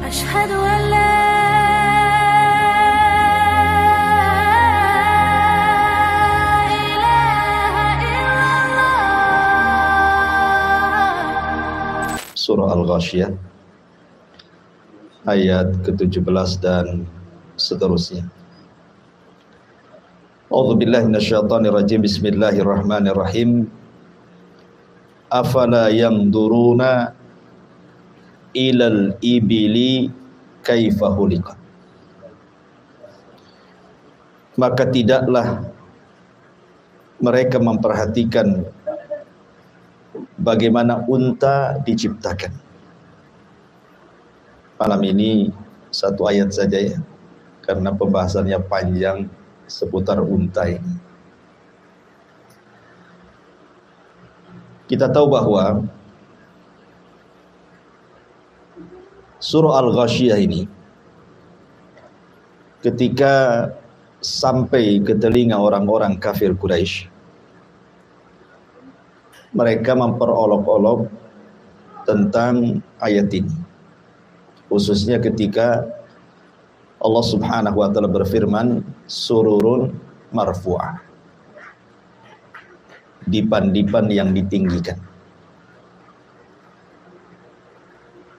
أشهد أن لا Surah Al-Ghasyiyah ayat ke-17 dan seterusnya. A'udzubillahi minasyaitonirrajim. Bismillahirrahmanirrahim. Afala yanzuruna ilal ibili kaifa khuliqat. Maka tidaklah mereka memperhatikan bagaimana unta diciptakan. Malam ini satu ayat saja ya, karena pembahasannya panjang seputar unta ini. Kita tahu bahwa surah Al-Ghasyiyah ini ketika sampai ke telinga orang-orang kafir Quraisy, mereka memperolok-olok tentang ayat ini, khususnya ketika Allah Subhanahu wa taala berfirman sururun marfu'ah, dipan-dipan yang ditinggikan.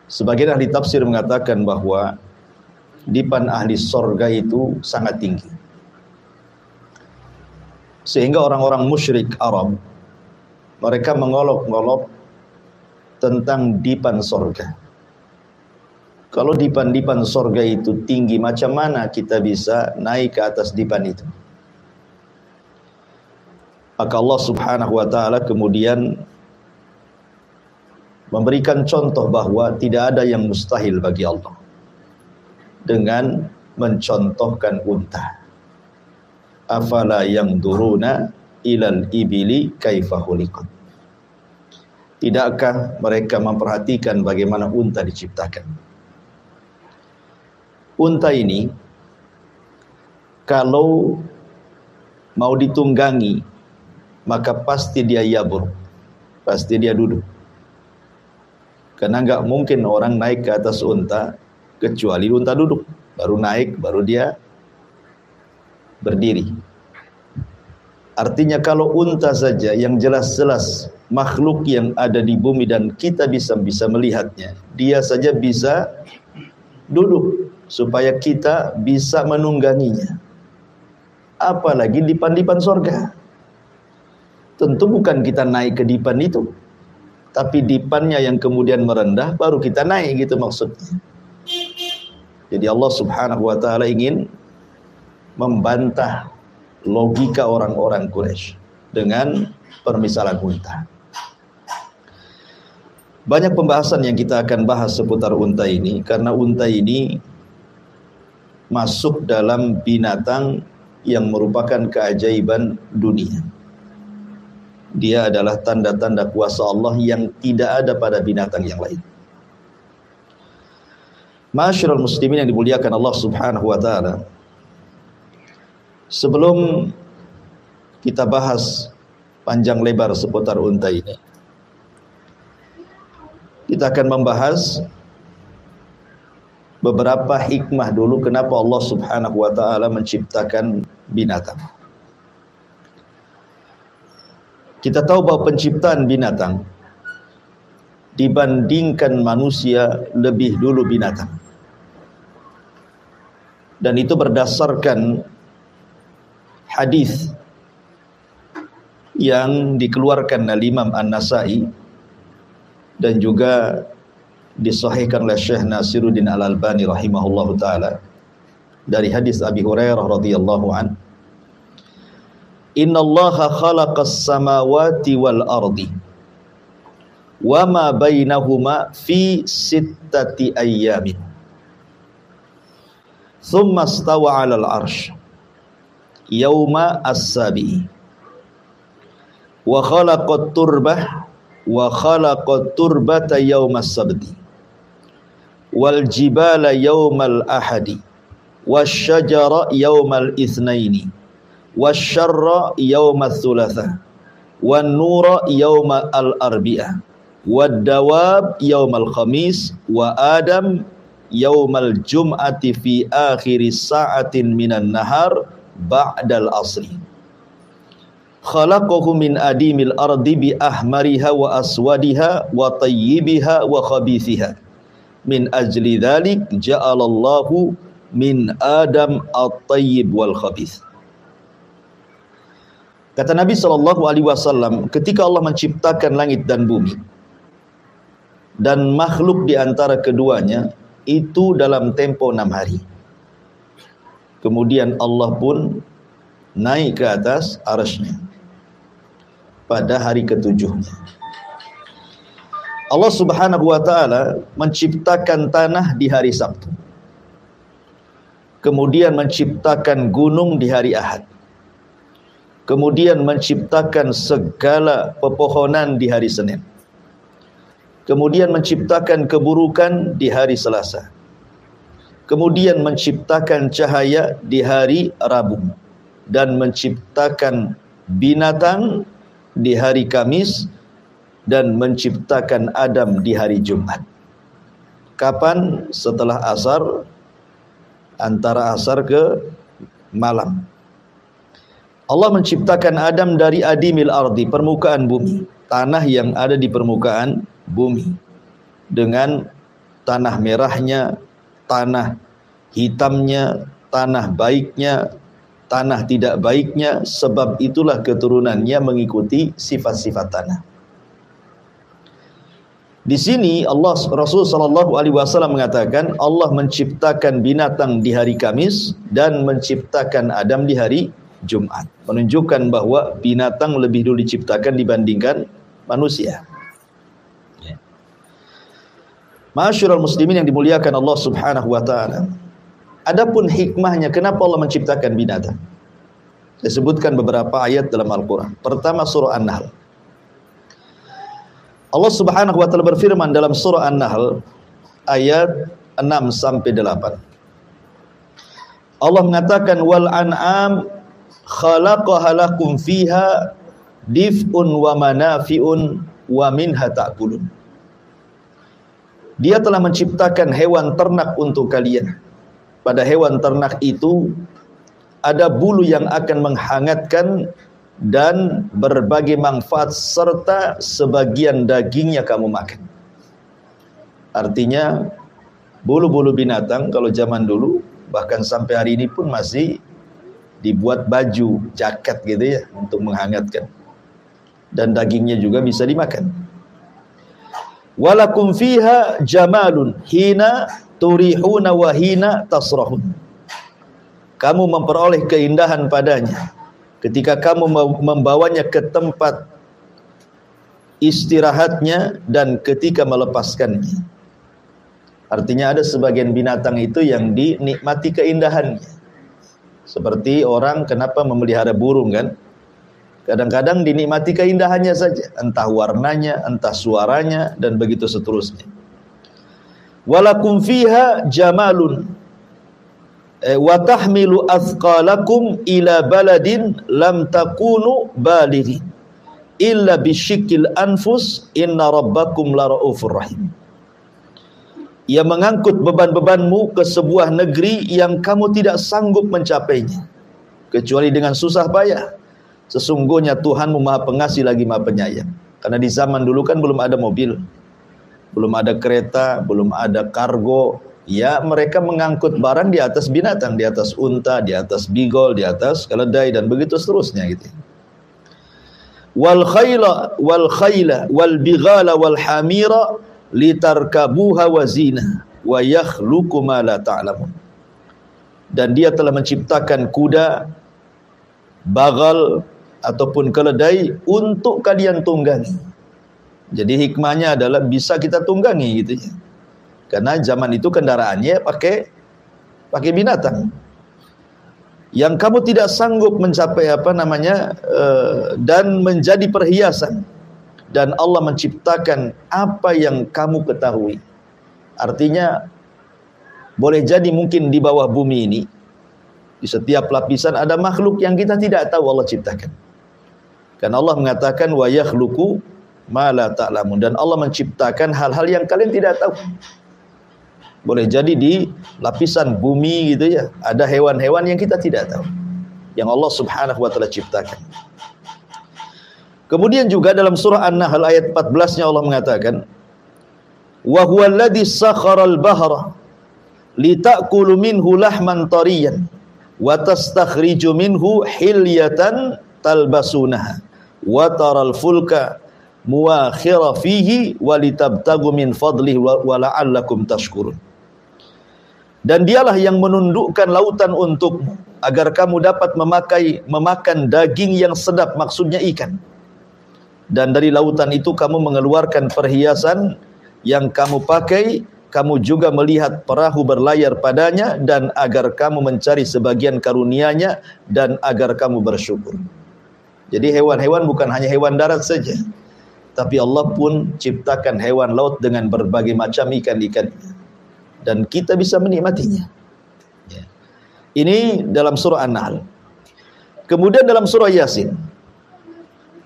Sebagian ahli tafsir mengatakan bahwa dipan ahli sorga itu sangat tinggi, sehingga orang-orang musyrik Arab mereka mengolok-olok tentang dipan sorga. Kalau dipan-dipan sorga itu tinggi, macam mana kita bisa naik ke atas dipan itu? Maka Allah Subhanahu wa taala kemudian memberikan contoh bahwa tidak ada yang mustahil bagi Allah dengan mencontohkan unta. Afala yanzuruna ilal ibili kaifa khuliqat. Tidakkah mereka memperhatikan bagaimana unta diciptakan? Unta ini kalau mau ditunggangi maka pasti dia yabur, pasti dia duduk. Karena enggak mungkin orang naik ke atas unta kecuali unta duduk, baru naik, baru dia berdiri. Artinya kalau unta saja yang jelas-jelas makhluk yang ada di bumi dan kita bisa melihatnya, dia saja bisa duduk supaya kita bisa menungganginya. Apalagi dipan-dipan sorga. Tentu bukan kita naik ke dipan itu, tapi dipannya yang kemudian merendah baru kita naik, gitu maksudnya. Jadi Allah Subhanahu wa taala ingin membantah logika orang-orang Quraisy dengan permisalan unta. Banyak pembahasan yang kita akan bahas seputar unta ini, karena unta ini masuk dalam binatang yang merupakan keajaiban dunia. Dia adalah tanda-tanda kuasa Allah yang tidak ada pada binatang yang lain. Ma'asyiral muslimin yang dimuliakan Allah Subhanahu wa taala, sebelum kita bahas panjang lebar seputar unta ini, kita akan membahas beberapa hikmah dulu kenapa Allah Subhanahu wa taala menciptakan binatang. Kita tahu bahwa penciptaan binatang dibandingkan manusia lebih dulu binatang. Dan itu berdasarkan hadis yang dikeluarkan oleh Imam An-Nasa'i dan juga disahihkan oleh Syekh Nasiruddin Al-Albani rahimahullahu taala dari hadis Abi Hurairah radhiyallahu an. Innallaha khalaqas samawati wal ardi wa ma bainahuma fi sittati ayyamin. Thumma istawa 'alal 'arsy yauma as-sabi. Wa khalaqat turbah wa khalaqat turbata yaumas sabti. Wal jibala yaumal ahadi. Wasyajara yaumal itsnaini. Wasyarra yaumal thulatha. Wan nura yaumal arbi'ah. Wad dawab yaumal khamis. Wa Adam yaumal jum'ati fi akhiri sa'atin minan nahar ba'dal asri. Khalaqahu min adimil ardi bi ahmariha wa aswadiha wa tayyibiha wa khabithiha. Min ajli dhalik ja'alallahu min Adam at-tayyib wal khabith. Kata Nabi SAW, ketika Allah menciptakan langit dan bumi dan makhluk di antara keduanya, itu dalam tempo 6 hari. Kemudian Allah pun naik ke atas arasy-Nya pada hari ketujuhnya. Allah Subhanahu wa ta'ala menciptakan tanah di hari Sabtu. Kemudian menciptakan gunung di hari Ahad. Kemudian menciptakan segala pepohonan di hari Senin. Kemudian menciptakan keburukan di hari Selasa. Kemudian menciptakan cahaya di hari Rabu. Dan menciptakan binatang di hari Kamis, dan menciptakan Adam di hari Jumat. Kapan? Setelah asar, antara asar ke malam. Allah menciptakan Adam dari adimil ardi, permukaan bumi, tanah yang ada di permukaan bumi, dengan tanah merahnya, tanah hitamnya, tanah baiknya, tanah tidak baiknya. Sebab itulah keturunannya mengikuti sifat-sifat tanah. Di sini Rasul sallallahu alaihi wasallam mengatakan Allah menciptakan binatang di hari Kamis dan menciptakan Adam di hari Jumat, menunjukkan bahwa binatang lebih dulu diciptakan dibandingkan manusia. Ma'asyiral muslimin yang dimuliakan Allah Subhanahu wa taala. Adapun hikmahnya kenapa Allah menciptakan binatang, saya sebutkan beberapa ayat dalam Al-Quran. Pertama, surah An-Nahl. Allah Subhanahu wa ta'ala berfirman dalam surah An-Nahl ayat 6-8. Allah mengatakan, wal an'am khalaqaha lakum fiha dif'un wa manafi'un wa minha ta'kulun. Dia telah menciptakan hewan ternak untuk kalian. Pada hewan ternak itu ada bulu yang akan menghangatkan dan berbagai manfaat, serta sebagian dagingnya kamu makan. Artinya bulu-bulu binatang kalau zaman dulu, bahkan sampai hari ini pun masih dibuat baju, jaket gitu ya, untuk menghangatkan. Dan dagingnya juga bisa dimakan. Walakum fiha jamalun hina turihuna wa hina tasrahun. Kamu memperoleh keindahan padanya ketika kamu membawanya ke tempat istirahatnya dan ketika melepaskannya. Artinya ada sebagian binatang itu yang dinikmati keindahannya. Seperti orang kenapa memelihara burung kan? Kadang-kadang dinikmati keindahannya saja, entah warnanya, entah suaranya, dan begitu seterusnya. Walakum fiha jamalun wa tahmilu athqalakum ila baladin lam takunu balighin illa bisyikil anfus inna rabbakum laraufur rahim. Ia mengangkut beban-bebanmu ke sebuah negeri yang kamu tidak sanggup mencapainya kecuali dengan susah payah. Sesungguhnya Tuhanmu Maha Pengasih lagi Maha Penyayang. Karena di zaman dulu kan belum ada mobil, belum ada kereta, belum ada kargo. Ya, mereka mengangkut barang di atas binatang, di atas unta, di atas bigol, di atas keledai, dan begitu seterusnya gitu. Wal khayla wal bighala wal hamira litarkabuha wa zina wa yakhluqu ma la ta'lamun. Dan dia telah menciptakan kuda, bagal ataupun keledai untuk kalian tunggangi. Jadi hikmahnya adalah bisa kita tunggangi gitu ya. Karena zaman itu kendaraannya pakai binatang. Yang kamu tidak sanggup mencapai dan menjadi perhiasan. Dan Allah menciptakan apa yang kamu ketahui. Artinya boleh jadi mungkin di bawah bumi ini, di setiap lapisan ada makhluk yang kita tidak tahu Allah ciptakan. Karena Allah mengatakan wa yakhluqu ma la ta'lamun, dan Allah menciptakan hal-hal yang kalian tidak tahu. Boleh jadi di lapisan bumi gitu ya, ada hewan-hewan yang kita tidak tahu, yang Allah Subhanahu wa taala ciptakan. Kemudian juga dalam surah An-Nahl ayat 14-nya Allah mengatakan, "Wa huwal ladzi sakharal bahra litakulu minhu lahman tariyan wa tastakhriju minhu hilyatan talbasunaha wa taral fulka muwakhira fihi wa litabtagu min fadlihi wa la'allakum tashkurun." Dan dialah yang menundukkan lautan untukmu agar kamu dapat memakan daging yang sedap, maksudnya ikan. Dan dari lautan itu kamu mengeluarkan perhiasan yang kamu pakai, kamu juga melihat perahu berlayar padanya, dan agar kamu mencari sebagian karunia-Nya dan agar kamu bersyukur. Jadi hewan-hewan bukan hanya hewan darat saja, tapi Allah pun ciptakan hewan laut dengan berbagai macam ikan-ikan, dan kita bisa menikmatinya. Ini dalam surah An-Nahl. Kemudian dalam surah Yasin,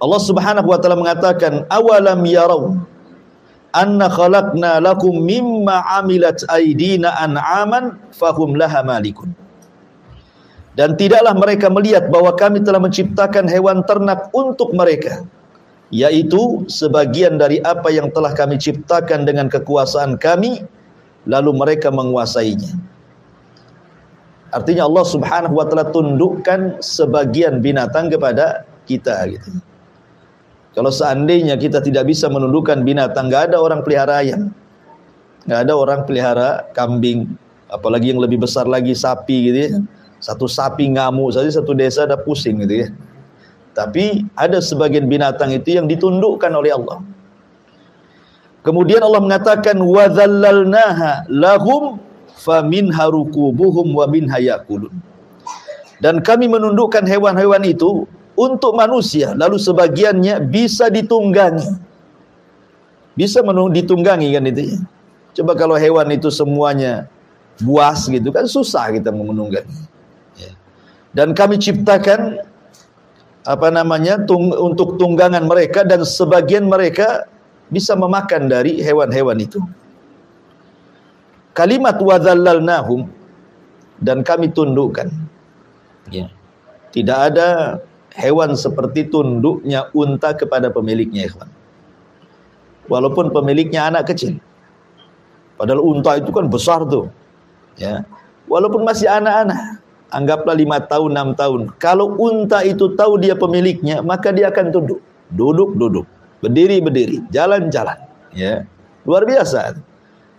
Allah Subhanahu wa taala mengatakan, "Awalam yarau anna khalaqna lakum mimma amilat aydina an'aman fahum laha malikun." Dan tidaklah mereka melihat bahwa kami telah menciptakan hewan ternak untuk mereka, yaitu sebagian dari apa yang telah kami ciptakan dengan kekuasaan kami, lalu mereka menguasainya. Artinya Allah Subhanahu wa taala tundukkan sebagian binatang kepada kita gitu. Kalau seandainya kita tidak bisa menundukkan binatang, enggak ada orang pelihara ayam, enggak ada orang pelihara kambing, apalagi yang lebih besar lagi sapi gitu ya. Satu sapi ngamuk saja satu desa ada pusing gitu ya. Tapi ada sebagian binatang itu yang ditundukkan oleh Allah. Kemudian Allah mengatakan, wa dzallalnaha lahum faminha rukubuhum wa minha yakulun. Dan kami menundukkan hewan-hewan itu untuk manusia, lalu sebagiannya bisa ditunggangi. Bisa ditunggangi kan itu ya. Coba kalau hewan itu semuanya buas gitu kan susah kita menunggangi. Dan kami ciptakan untuk tunggangan mereka, dan sebagian mereka bisa memakan dari hewan-hewan itu. Kalimat wadzallalnahum, dan kami tundukkan. Ya. Tidak ada hewan seperti tunduknya unta kepada pemiliknya, ikhwan. Walaupun pemiliknya anak kecil. Padahal unta itu kan besar tuh. Ya. Walaupun masih anak-anak, anggaplah 5 tahun, 6 tahun. Kalau unta itu tahu dia pemiliknya, maka dia akan tunduk. Duduk, berdiri, jalan-jalan. Ya. Luar biasa.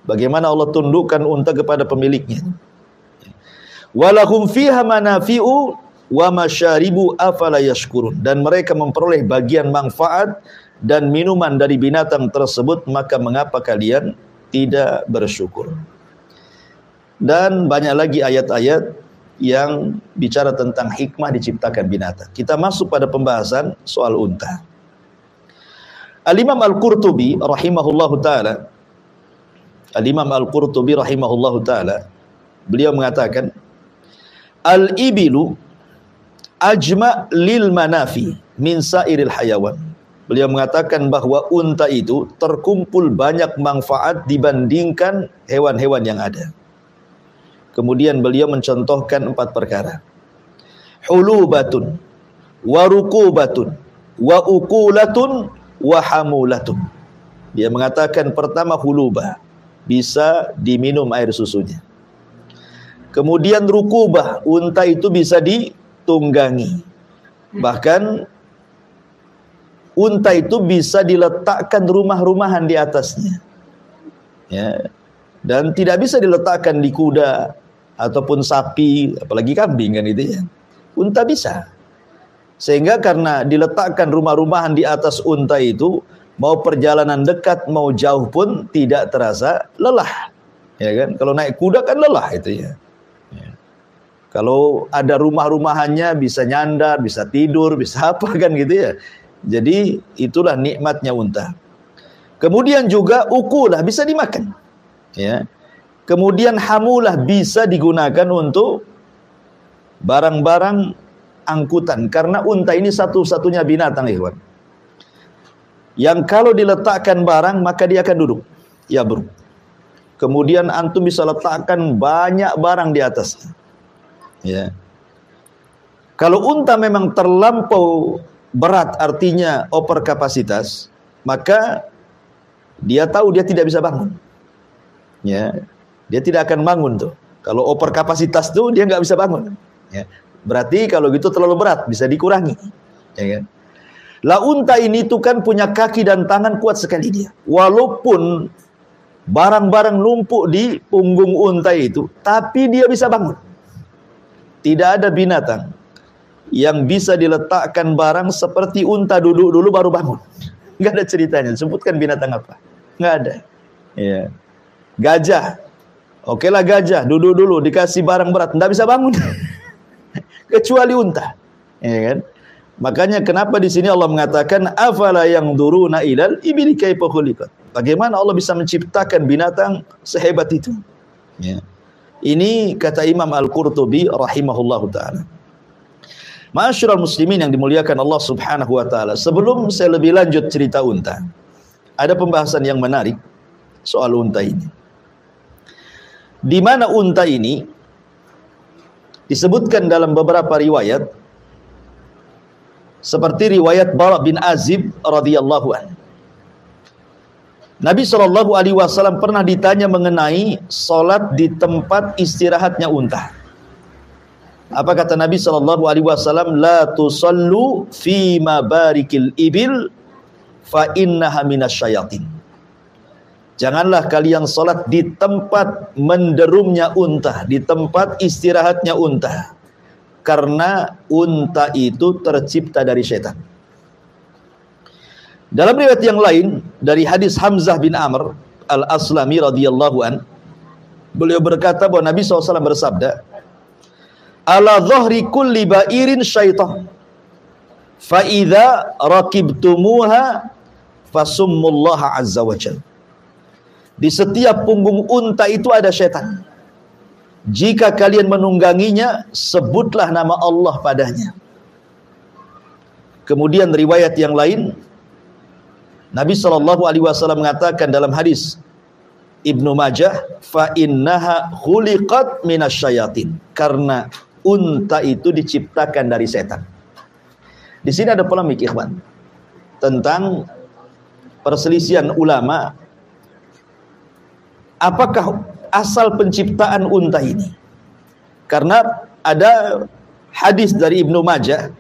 Bagaimana Allah tundukkan unta kepada pemiliknya. Walahum fiha manafi'u wa masyaribu afala yashkurun. Dan mereka memperoleh bagian manfaat dan minuman dari binatang tersebut, maka mengapa kalian tidak bersyukur? Dan banyak lagi ayat-ayat yang bicara tentang hikmah diciptakan binatang. Kita masuk pada pembahasan soal unta. Al-Imam Al-Qurtubi rahimahullahu ta'ala, Al-Imam Al-Qurtubi rahimahullahu ta'ala, beliau mengatakan, Al-ibilu ajma' lil manafi min sairil hayawan. Beliau mengatakan bahwa unta itu terkumpul banyak manfaat dibandingkan hewan-hewan yang ada. Kemudian beliau mencontohkan 4 perkara. Hulubatun, wa rukubatun, wa ukulatun, wa hamulatun. Dia mengatakan pertama hulubah, bisa diminum air susunya. Kemudian rukubah, unta itu bisa ditunggangi. Bahkan unta itu bisa diletakkan rumah-rumahan di atasnya. Ya. Dan tidak bisa diletakkan di kuda ataupun sapi, apalagi kambing kan itu ya. Unta bisa. Sehingga karena diletakkan rumah-rumahan di atas unta itu, mau perjalanan dekat mau jauh pun tidak terasa lelah. Ya kan? Kalau naik kuda kan lelah itu ya. Kalau ada rumah-rumahannya bisa nyandar, bisa tidur, bisa apa kan gitu ya. Jadi itulah nikmatnya unta. Kemudian juga ukulah, bisa dimakan. Ya. Kemudian hamulah, bisa digunakan untuk barang-barang angkutan. Karena unta ini satu-satunya binatang, ikhwan, yang kalau diletakkan barang maka dia akan duduk. Ya bro. kemudian antum bisa letakkan banyak barang di atasnya. Ya. Kalau unta memang terlampau berat, artinya over kapasitas, maka dia tahu dia tidak bisa bangun. Ya, dia tidak akan bangun tuh. Kalau over kapasitas tuh dia nggak bisa bangun. Ya. Berarti kalau gitu terlalu berat, bisa dikurangi. Ya kan? Lah unta ini tuh kan punya kaki dan tangan kuat sekali dia. Walaupun barang-barang numpuk di punggung unta itu, tapi dia bisa bangun. Tidak ada binatang yang bisa diletakkan barang seperti unta duduk dulu baru bangun. Nggak ada ceritanya. Sebutkan binatang apa? Nggak ada. Ya. Gajah. Oke lah gajah, duduk dulu dikasih barang berat, nggak bisa bangun. Kecuali unta. Ya kan? Makanya kenapa di sini Allah mengatakan afala yanzuruna ilal ibili kaifa khuliqat. Bagaimana Allah bisa menciptakan binatang sehebat itu? Ya. Ini kata Imam Al-Qurtubi rahimahullahu taala. Ma'asyiral muslimin yang dimuliakan Allah Subhanahu wa taala. Sebelum saya lebih lanjut cerita unta, ada pembahasan yang menarik soal unta ini. Di mana unta ini disebutkan dalam beberapa riwayat, seperti riwayat Bara bin Azib radhiyallahu anhu. Nabi SAW pernah ditanya mengenai solat di tempat istirahatnya unta. Apa kata Nabi SAW? La tusallu fi mabarikil ibil fa innaha minasyayatin. Janganlah kalian solat di tempat menderumnya unta, di tempat istirahatnya unta, karena unta itu tercipta dari syaitan. Dalam riwayat yang lain dari hadis Hamzah bin Amr al-Aslami radhiyallahu an, beliau berkata bahwa Nabi SAW bersabda, ala dhahri kulli ba'irin syaitan, fa idza rakibtumuha fasummullaha azza wa jalla. Di setiap punggung unta itu ada syaitan. Jika kalian menungganginya, sebutlah nama Allah padanya. Kemudian riwayat yang lain, Nabi SAW mengatakan dalam hadis Ibnu Majah, fa innaha khuliqat minasyayatin, karena unta itu diciptakan dari setan. Di sini ada polemik ikhwan tentang perselisihan ulama, apakah asal penciptaan unta ini? Karena ada hadis dari Ibnu Majah,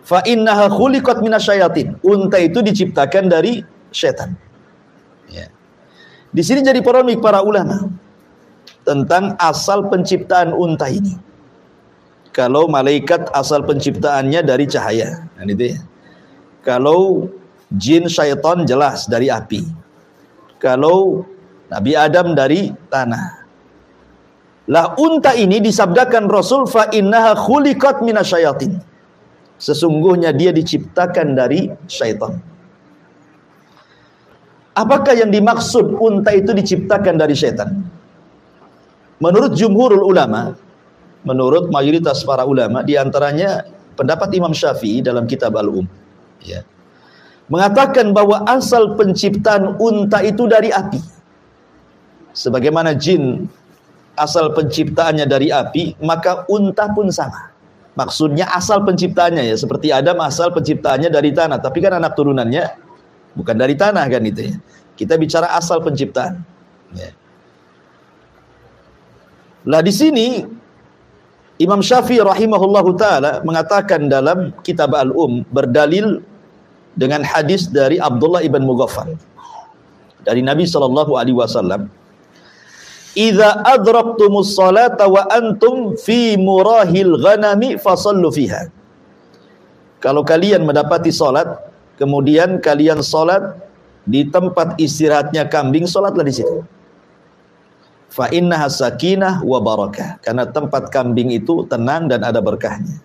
fa innaha khuliqat minasyayatin, unta itu diciptakan dari setan. Ya. Di sini jadi polemik para ulama tentang asal penciptaan unta ini. Kalau malaikat asal penciptaannya dari cahaya, kan itu ya. Kalau jin syaitan jelas dari api. Kalau Nabi Adam dari tanah. Lah unta ini disabdakan Rasul, fa innaha khuliqat minasyayatin. Sesungguhnya dia diciptakan dari syaitan. Apakah yang dimaksud unta itu diciptakan dari syaitan? Menurut jumhurul ulama, menurut mayoritas para ulama, diantaranya pendapat Imam Syafi'i dalam kitab Al-Um, ya, mengatakan bahwa asal penciptaan unta itu dari api. Sebagaimana jin asal penciptaannya dari api, maka unta pun sama. Maksudnya asal penciptaannya ya, seperti Adam asal penciptaannya dari tanah, tapi kan anak turunannya bukan dari tanah kan itu ya. Kita bicara asal penciptaan. Ya. Lah di sini Imam Syafi'i rahimahullahu taala mengatakan dalam kitab Al-Um, berdalil dengan hadis dari Abdullah ibn Mughaffal dari Nabi SAW, idza adraktumus salata wa antum fi murahil ghanami fasallu fiha. Kalau kalian mendapati salat, kemudian kalian salat di tempat istirahatnya kambing, salatlah di situ. Fa innaha sakinah wa barakah, karena tempat kambing itu tenang dan ada berkahnya.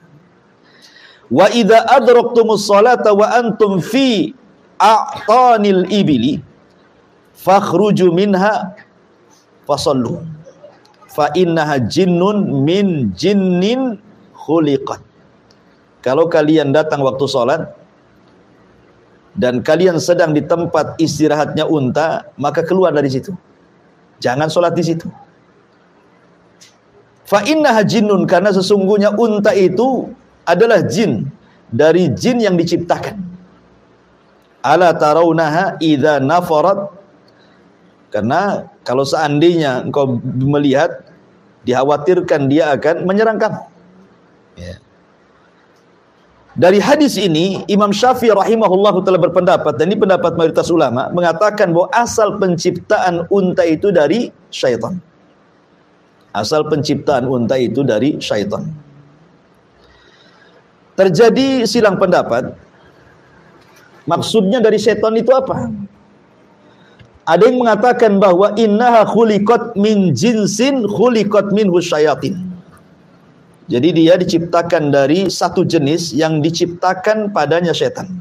Wa idza adraktumus salata wa antum fi a'tanil ibili fakhruju minha fasallu fa innaha jinnun min jinnin khuliqat. Kalau kalian datang waktu sholat dan kalian sedang di tempat istirahatnya unta, maka keluar dari situ. Jangan sholat di situ. Fa innaha jinnun, karena sesungguhnya unta itu adalah jin dari jin yang diciptakan. Ala tarawnaha idza nafarat, karena kalau seandainya engkau melihat, dikhawatirkan dia akan menyerang kamu. Ya. Dari hadis ini Imam Syafi'i rahimahullah telah berpendapat, dan ini pendapat mayoritas ulama, mengatakan bahwa asal penciptaan unta itu dari syaitan. Asal penciptaan unta itu dari syaitan. Terjadi silang pendapat, maksudnya dari syaitan itu apa? Ada yang mengatakan bahwa innaha khuliqat min jinsin khuliqat minhu syayatin. Jadi dia diciptakan dari satu jenis yang diciptakan padanya syaitan.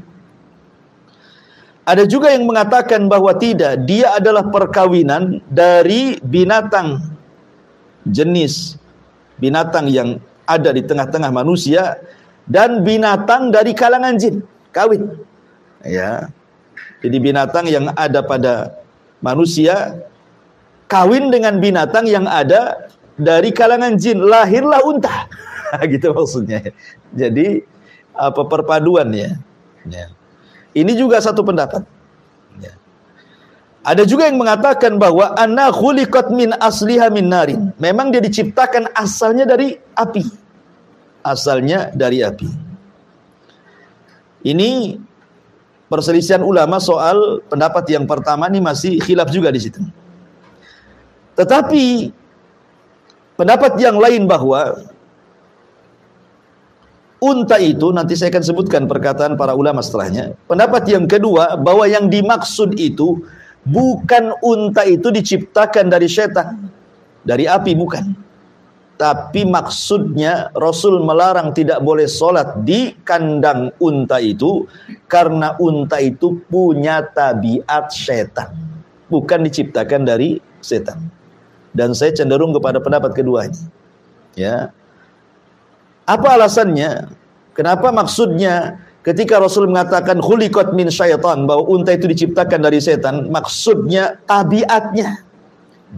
Ada juga yang mengatakan bahwa tidak, dia adalah perkawinan dari binatang, jenis binatang yang ada di tengah-tengah manusia dan binatang dari kalangan jin, kawin. Ya. Jadi binatang yang ada pada manusia kawin dengan binatang yang ada dari kalangan jin, lahirlah unta. Gitu maksudnya. Jadi apa perpaduannya? Ya. Ini juga satu pendapat. Ya. Ada juga yang mengatakan bahwa anna khuliqat min asliha min narin. Memang dia diciptakan asalnya dari api. Asalnya dari api. Ini perselisihan ulama soal pendapat yang pertama, ini masih khilaf juga di situ. Tetapi pendapat yang lain bahwa unta itu, nanti saya akan sebutkan perkataan para ulama setelahnya. Pendapat yang kedua bahwa yang dimaksud itu bukan unta itu diciptakan dari setan, dari api, bukan. Tapi maksudnya Rasul melarang tidak boleh sholat di kandang unta itu karena unta itu punya tabiat setan, bukan diciptakan dari setan. Dan saya cenderung kepada pendapat kedua ini. Ya. Apa alasannya? Kenapa maksudnya ketika Rasul mengatakan khuliqat min syaitan, bahwa unta itu diciptakan dari setan, maksudnya tabiatnya,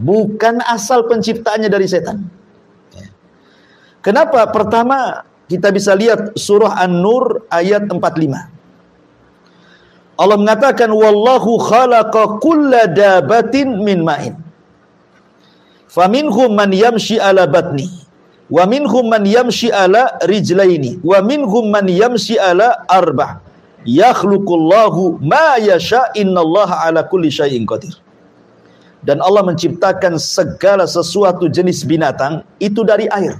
bukan asal penciptaannya dari setan. Ya. Kenapa? Pertama, kita bisa lihat surah An-Nur ayat 45. Allah mengatakan wallahu khalaqa kulla dabatin min ma'in. Faminhum man yamshi ala batni, wa minhum man yamshi ala rijlaini, wa minhum man yamshi ala arba'. Yakhluqullahu ma yasha, innallaha ala kulli syai'in qadir. Dan Allah menciptakan segala sesuatu jenis binatang itu dari air.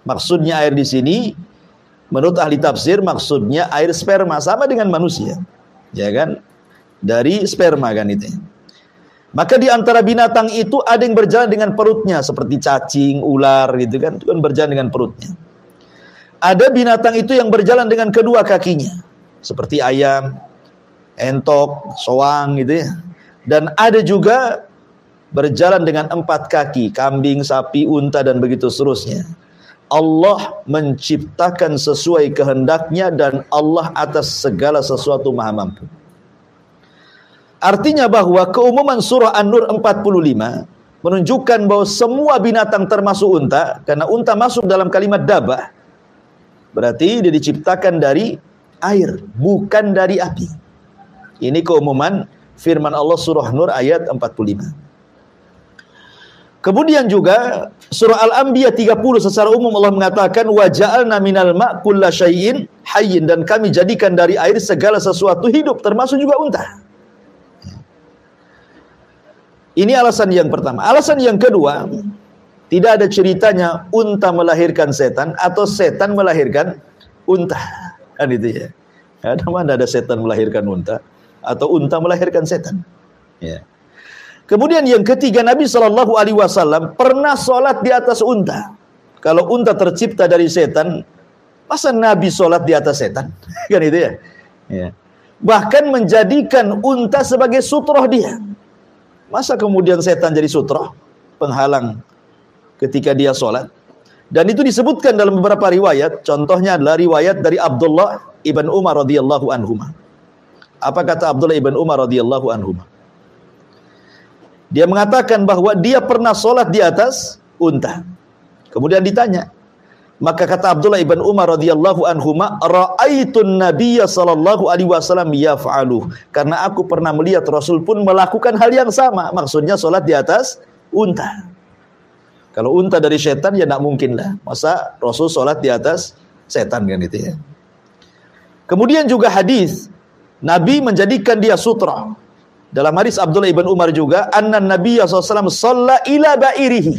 Maksudnya air di sini menurut ahli tafsir maksudnya air sperma, sama dengan manusia. Ya kan? Dari sperma kan itu. Maka di antara binatang itu ada yang berjalan dengan perutnya, seperti cacing, ular gitu kan, itu kan berjalan dengan perutnya. Ada binatang itu yang berjalan dengan kedua kakinya, seperti ayam, entok, soang gitu ya. Dan ada juga berjalan dengan 4 kaki, kambing, sapi, unta dan begitu seterusnya. Allah menciptakan sesuai kehendaknya dan Allah atas segala sesuatu maha mampu. Artinya bahwa keumuman surah An-Nur 45 menunjukkan bahwa semua binatang termasuk unta, karena unta masuk dalam kalimat dabah, berarti dia diciptakan dari air, bukan dari api. Ini keumuman firman Allah surah Nur ayat 45. Kemudian juga surah Al-Anbiya 30 secara umum Allah mengatakan wa ja'alna minal ma' kulla syai'in hayyin, dan kami jadikan dari air segala sesuatu hidup, termasuk juga unta. Ini alasan yang pertama. Alasan yang kedua, tidak ada ceritanya unta melahirkan setan atau setan melahirkan unta. Kan itu ya. Ada mana ada setan melahirkan unta atau unta melahirkan setan. Ya. Kemudian yang ketiga, Nabi SAW pernah sholat di atas unta. Kalau unta tercipta dari setan, masa Nabi sholat di atas setan? Kan itu ya. Ya. Bahkan menjadikan unta sebagai sutroh dia. Masa kemudian setan jadi sutroh, penghalang ketika dia sholat? Dan itu disebutkan dalam beberapa riwayat. Contohnya adalah riwayat dari Abdullah ibn Umar radhiyallahu anhuma. Apa kata Abdullah ibn Umar radhiyallahu anhuma? Dia mengatakan bahwa dia pernah sholat di atas unta. Kemudian ditanya, maka kata Abdullah ibn Umar radhiyallahu anhuma, ra'aitun nabiyya sallallahu alaihi wasallam yaf'alu, karena aku pernah melihat Rasul pun melakukan hal yang sama, maksudnya sholat di atas unta. Kalau unta dari setan ya tidak mungkin lah, masa Rasul sholat di atas setan kan itu ya. Kemudian juga hadis Nabi menjadikan dia sutra. Dalam hadis Abdullah ibn Umar juga, anna nabiyya sallallahu alaihi wasallam shalla ila ba'irihi.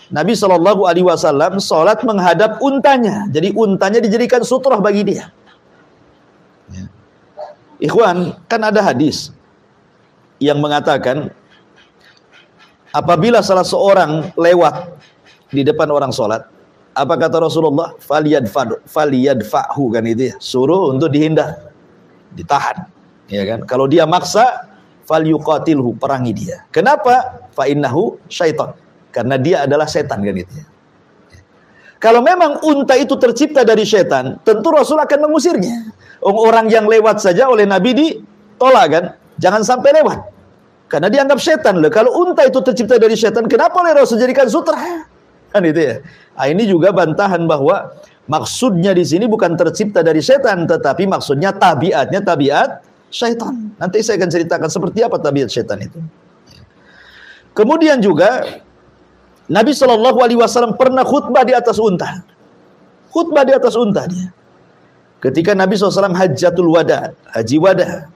Nabi SAW sholat menghadap untanya. Jadi untanya dijadikan sutrah bagi dia. Ya. Ikhwan, kan ada hadis yang mengatakan apabila salah seorang lewat di depan orang sholat, apa kata Rasulullah? Faliyadfa'hu, kan itu ya. Suruh untuk dihindar, ditahan. Ya kan? Kalau dia maksa, falyuqatilhu, perangi dia. Kenapa? Fa innahu syaitan. Karena dia adalah setan kan itu ya. Kalau memang unta itu tercipta dari setan, tentu Rasul akan mengusirnya. Orang yang lewat saja oleh Nabi ditolak kan? Jangan sampai lewat. Karena dianggap setan loh. Kalau unta itu tercipta dari setan, kenapa oleh Rasul jadikan sutra? Kan itu ya. Nah, ini juga bantahan bahwa maksudnya di sini bukan tercipta dari setan, tetapi maksudnya tabiatnya tabiat syaitan. Nanti saya akan ceritakan seperti apa tabiat syaitan itu. Kemudian juga Nabi SAW pernah khutbah di atas unta. Khutbah di atas unta dia. Ketika Nabi SAW hajjatul wada, haji wada.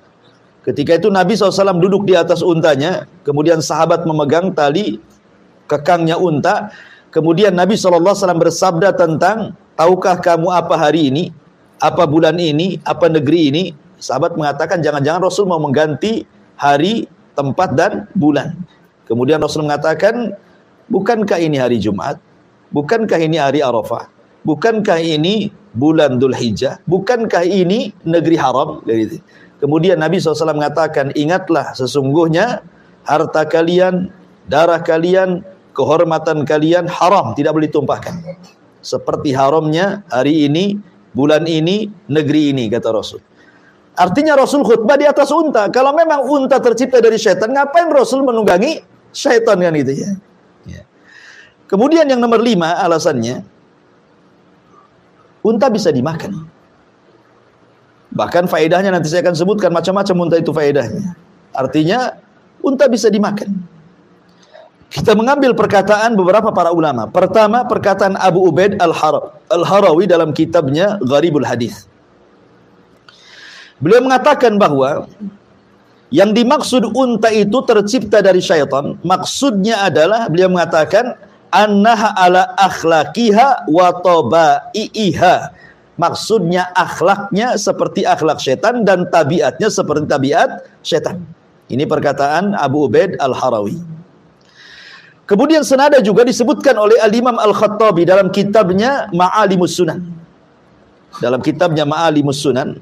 Ketika itu Nabi SAW duduk di atas untanya, kemudian sahabat memegang tali kekangnya unta. Kemudian Nabi SAW bersabda tentang, tahukah kamu apa hari ini, apa bulan ini, apa negeri ini? Sahabat mengatakan jangan-jangan Rasul mau mengganti hari, tempat, dan bulan. Kemudian Rasul mengatakan, bukankah ini hari Jumat? Bukankah ini hari Arafah? Bukankah ini bulan Dzulhijjah? Bukankah ini negeri haram? Kemudian Nabi SAW mengatakan, ingatlah sesungguhnya harta kalian, darah kalian, kehormatan kalian haram, tidak boleh ditumpahkan. Seperti haramnya hari ini, bulan ini, negeri ini, kata Rasul. Artinya Rasul khutbah di atas unta. Kalau memang unta tercipta dari syaitan, ngapain Rasul menunggangi syaitan kan itu ya? Ya. Kemudian yang nomor 5 alasannya, unta bisa dimakan. Bahkan faedahnya nanti saya akan sebutkan macam-macam unta itu faedahnya. Artinya unta bisa dimakan. Kita mengambil perkataan beberapa para ulama. Pertama, perkataan Abu Ubaid Al-Harawi dalam kitabnya Gharibul Hadis. Beliau mengatakan bahwa yang dimaksud unta itu tercipta dari syaitan, maksudnya adalah beliau mengatakan annaha ala akhlaqiha wa tabaiha. Maksudnya akhlaknya seperti akhlak syaitan dan tabiatnya seperti tabiat syaitan. Ini perkataan Abu Ubaid Al-Harawi. Kemudian senada juga disebutkan oleh Al-Imam Al-Khattabi dalam kitabnya Ma'alimus Sunan. Dalam kitabnya Ma'alimus Sunan,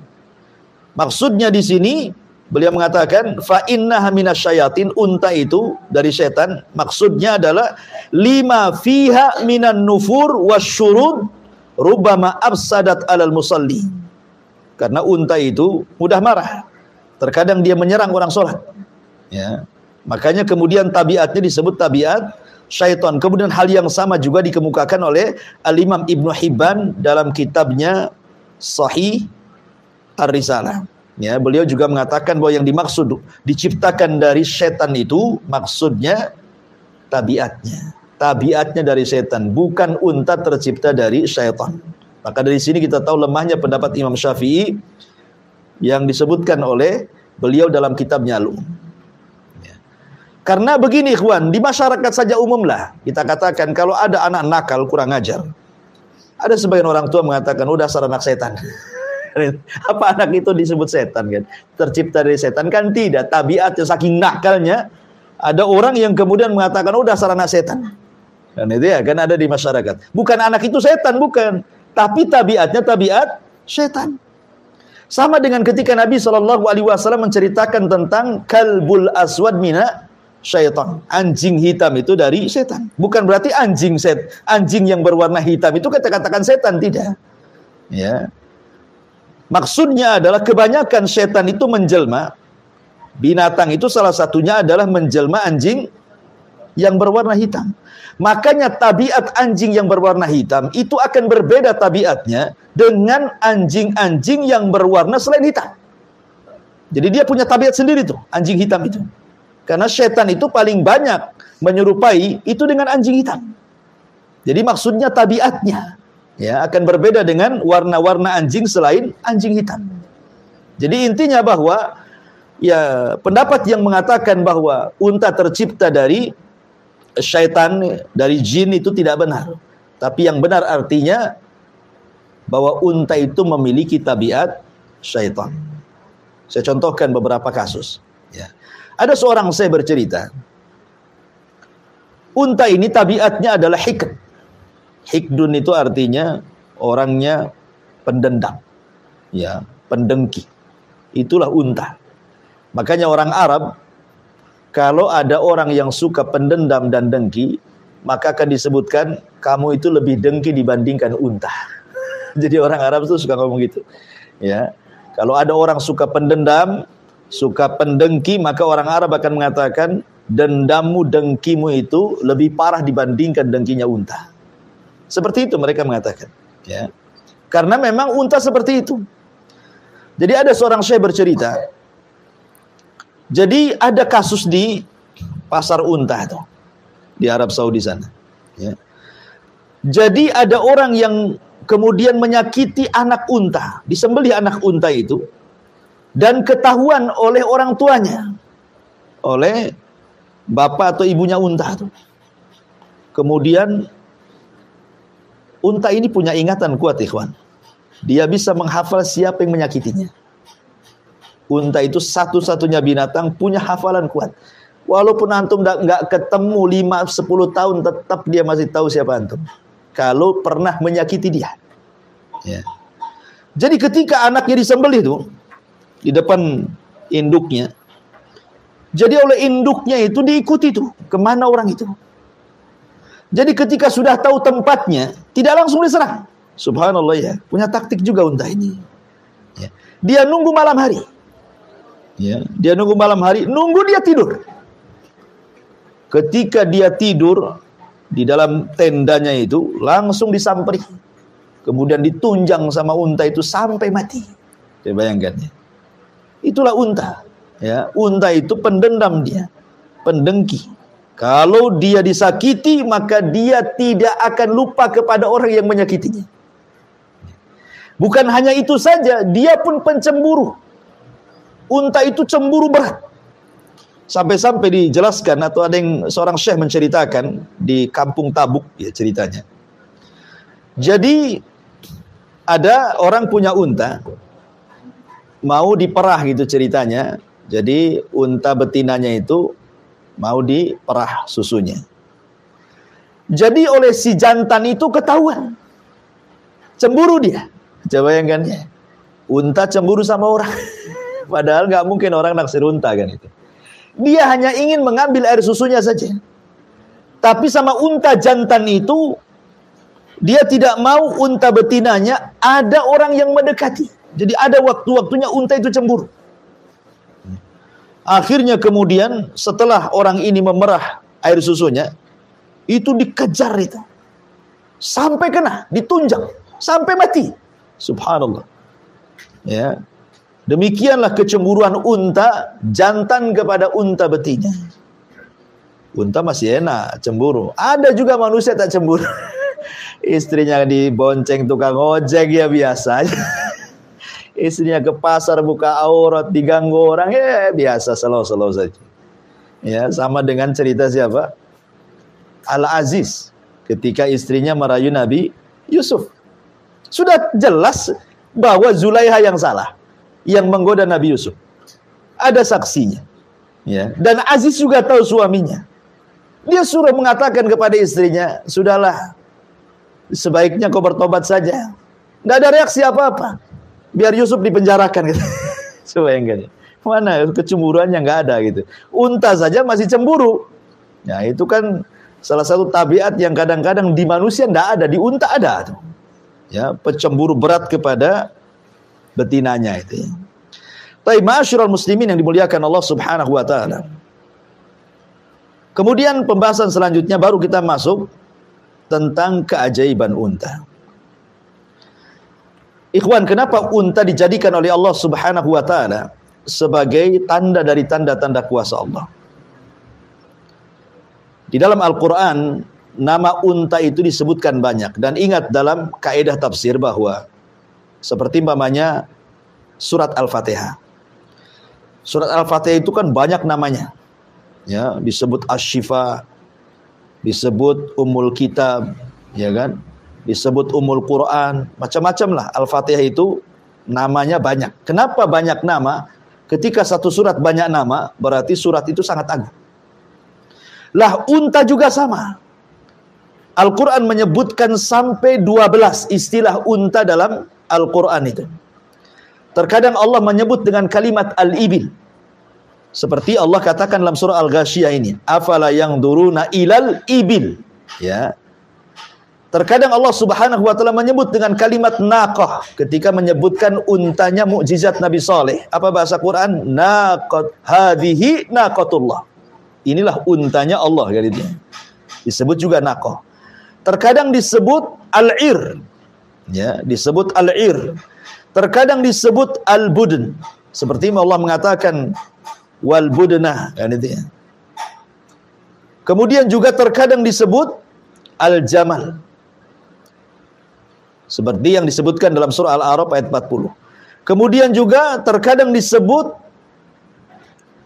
maksudnya di sini beliau mengatakan fa innaha minasyayatin, unta itu dari setan. Maksudnya adalah lima fiha minan nufur wasyurud rubbama afsadat alal musalli. Karena unta itu mudah marah. Terkadang dia menyerang orang sholat. Ya. Makanya kemudian tabiatnya disebut tabiat syaitan. Kemudian hal yang sama juga dikemukakan oleh Al-Imam Ibnu Hibban dalam kitabnya Sahih Ar-Risalah. Ya, beliau juga mengatakan bahwa yang dimaksud diciptakan dari setan itu maksudnya tabiatnya. Tabiatnya dari setan, bukan unta tercipta dari syaitan. Maka dari sini kita tahu lemahnya pendapat Imam Syafi'i yang disebutkan oleh beliau dalam kitabnya Al-Um. Ya. Karena begini ikhwan, di masyarakat saja umum lah kita katakan kalau ada anak nakal kurang ajar, ada sebagian orang tua mengatakan udah dasar anak setan. Apa anak itu disebut setan kan? Tercipta dari setan kan tidak. Tabiatnya saking nakalnya, ada orang yang kemudian mengatakan udah dasar anak setan. Kan itu ya, kan ada di masyarakat. Bukan anak itu setan, bukan. Tapi tabiatnya tabiat setan. Sama dengan ketika Nabi SAW menceritakan tentang kalbul aswad mina syaitan. Anjing hitam itu dari setan. Bukan berarti anjing yang berwarna hitam itu katakan setan, tidak. Ya. Maksudnya adalah kebanyakan setan itu menjelma Binatang itu salah satunya adalah menjelma anjing yang berwarna hitam. Makanya tabiat anjing yang berwarna hitam itu akan berbeda tabiatnya dengan anjing-anjing yang berwarna selain hitam. Jadi dia punya tabiat sendiri tuh, anjing hitam itu. Karena setan itu paling banyak menyerupai itu dengan anjing hitam. Jadi maksudnya tabiatnya ya akan berbeda dengan warna-warna anjing selain anjing hitam. Jadi intinya bahwa ya pendapat yang mengatakan bahwa unta tercipta dari syaitan, dari jin itu tidak benar. Tapi yang benar artinya bahwa unta itu memiliki tabiat syaitan. Saya contohkan beberapa kasus. Ya. Ada seorang saya bercerita, unta ini tabiatnya adalah hikd. Hikdun itu artinya orangnya pendendam, ya, pendengki. Itulah unta. Makanya orang Arab, kalau ada orang yang suka pendendam dan dengki, maka akan disebutkan kamu itu lebih dengki dibandingkan unta. Jadi orang Arab itu suka ngomong gitu. Ya, kalau ada orang suka pendendam, suka pendengki, maka orang Arab akan mengatakan dendammu, dengkimu itu lebih parah dibandingkan dengkinya unta. Seperti itu mereka mengatakan. Ya, karena memang unta seperti itu. Jadi ada seorang syekh bercerita. Jadi ada kasus di pasar unta itu di Arab Saudi sana. Ya. Jadi ada orang yang kemudian menyakiti anak unta, disembelih anak unta itu, dan ketahuan oleh orang tuanya, oleh bapak atau ibunya unta itu. Kemudian unta ini punya ingatan kuat, ikhwan. Dia bisa menghafal siapa yang menyakitinya. Unta itu satu-satunya binatang punya hafalan kuat. Walaupun antum nggak ketemu 5-10 tahun, tetap dia masih tahu siapa antum. Kalau pernah menyakiti dia. Ya. Jadi ketika anaknya disembelih itu di depan induknya, jadi oleh induknya itu diikuti tuh kemana orang itu. Jadi ketika sudah tahu tempatnya, tidak langsung diserang. Subhanallah ya, punya taktik juga unta ini. Ya. Dia nunggu malam hari. Ya, dia nunggu malam hari, nunggu dia tidur. Ketika dia tidur di dalam tendanya itu, langsung disamperi. Kemudian ditunjang sama unta itu sampai mati. Saya bayangkan ya. Itulah unta. Ya, unta itu pendendam dia, pendengki. Kalau dia disakiti, maka dia tidak akan lupa kepada orang yang menyakitinya. Bukan hanya itu saja, dia pun pencemburu. Unta itu cemburu berat. Sampai-sampai dijelaskan atau ada yang seorang syekh menceritakan di kampung Tabuk ya ceritanya. Jadi ada orang punya unta mau diperah gitu ceritanya. Jadi unta betinanya itu mau diperah susunya. Jadi oleh si jantan itu ketahuan. Cemburu dia. Coba bayangkan ya. Unta cemburu sama orang. Padahal nggak mungkin orang naksir unta kan itu. Dia hanya ingin mengambil air susunya saja. Tapi sama unta jantan itu, dia tidak mau unta betinanya ada orang yang mendekati. Jadi ada waktu-waktunya unta itu cemburu. Akhirnya kemudian setelah orang ini memerah air susunya, itu dikejar itu. Sampai kena, ditunjang, sampai mati. Subhanallah. Ya. Demikianlah kecemburuan unta jantan kepada unta betina. Unta masih enak cemburu. Ada juga manusia tak cemburu. Istrinya dibonceng tukang ojek ya biasa. Istrinya ke pasar buka aurat diganggu orang ya biasa slow-slow saja. Ya, sama dengan cerita siapa? Al-Aziz ketika istrinya merayu Nabi Yusuf. Sudah jelas bahwa Zulaiha yang salah, yang menggoda Nabi Yusuf. Ada saksinya. Ya. Dan Aziz juga tahu suaminya. Dia suruh mengatakan kepada istrinya, sudahlah, sebaiknya kau bertobat saja. Nggak ada reaksi apa-apa. Biar Yusuf dipenjarakan. Gitu. Bayangkan. Mana kecemburuannya nggak ada gitu. Unta saja masih cemburu. Ya itu kan salah satu tabiat yang kadang-kadang di manusia nggak ada, di unta ada. Ya, pencemburu berat kepada betinanya itu ya. Tapi ma'asyiral muslimin yang dimuliakan Allah Subhanahu wa taala. Kemudian pembahasan selanjutnya baru kita masuk tentang keajaiban unta. Ikhwan, kenapa unta dijadikan oleh Allah Subhanahu wa taala sebagai tanda dari tanda-tanda kuasa Allah? Di dalam Al-Qur'an nama unta itu disebutkan banyak, dan ingat dalam kaidah tafsir bahwa seperti umpamanya surat Al-Fatihah. Surat Al-Fatihah itu kan banyak namanya. Ya, disebut Asy-Syifa, disebut Ummul Kitab, ya kan? Disebut Ummul Quran, macam-macam lah. Al-Fatihah itu namanya banyak. Kenapa banyak nama? Ketika satu surat banyak nama, berarti surat itu sangat agung. Lah unta juga sama. Al-Quran menyebutkan sampai 12 istilah unta dalam Al-Quran itu. Terkadang Allah menyebut dengan kalimat al-ibil. Seperti Allah katakan dalam surah Al-Ghasyiyah ini, afala yanzuruna ilal ibil. Ya. Terkadang Allah Subhanahu wa taala menyebut dengan kalimat naqah ketika menyebutkan untanya mukjizat Nabi Saleh. Apa bahasa Quran? Naqat hadhihi naqatullah. Inilah untanya Allah kali itu. Disebut juga naqah. Terkadang disebut al-ir. Ya, disebut al-ir. Terkadang disebut al-budn. Seperti Allah mengatakan wal budnah kan itu ya. Kemudian juga terkadang disebut al-jamal. Seperti yang disebutkan dalam surah Al-A'raf ayat 40. Kemudian juga terkadang disebut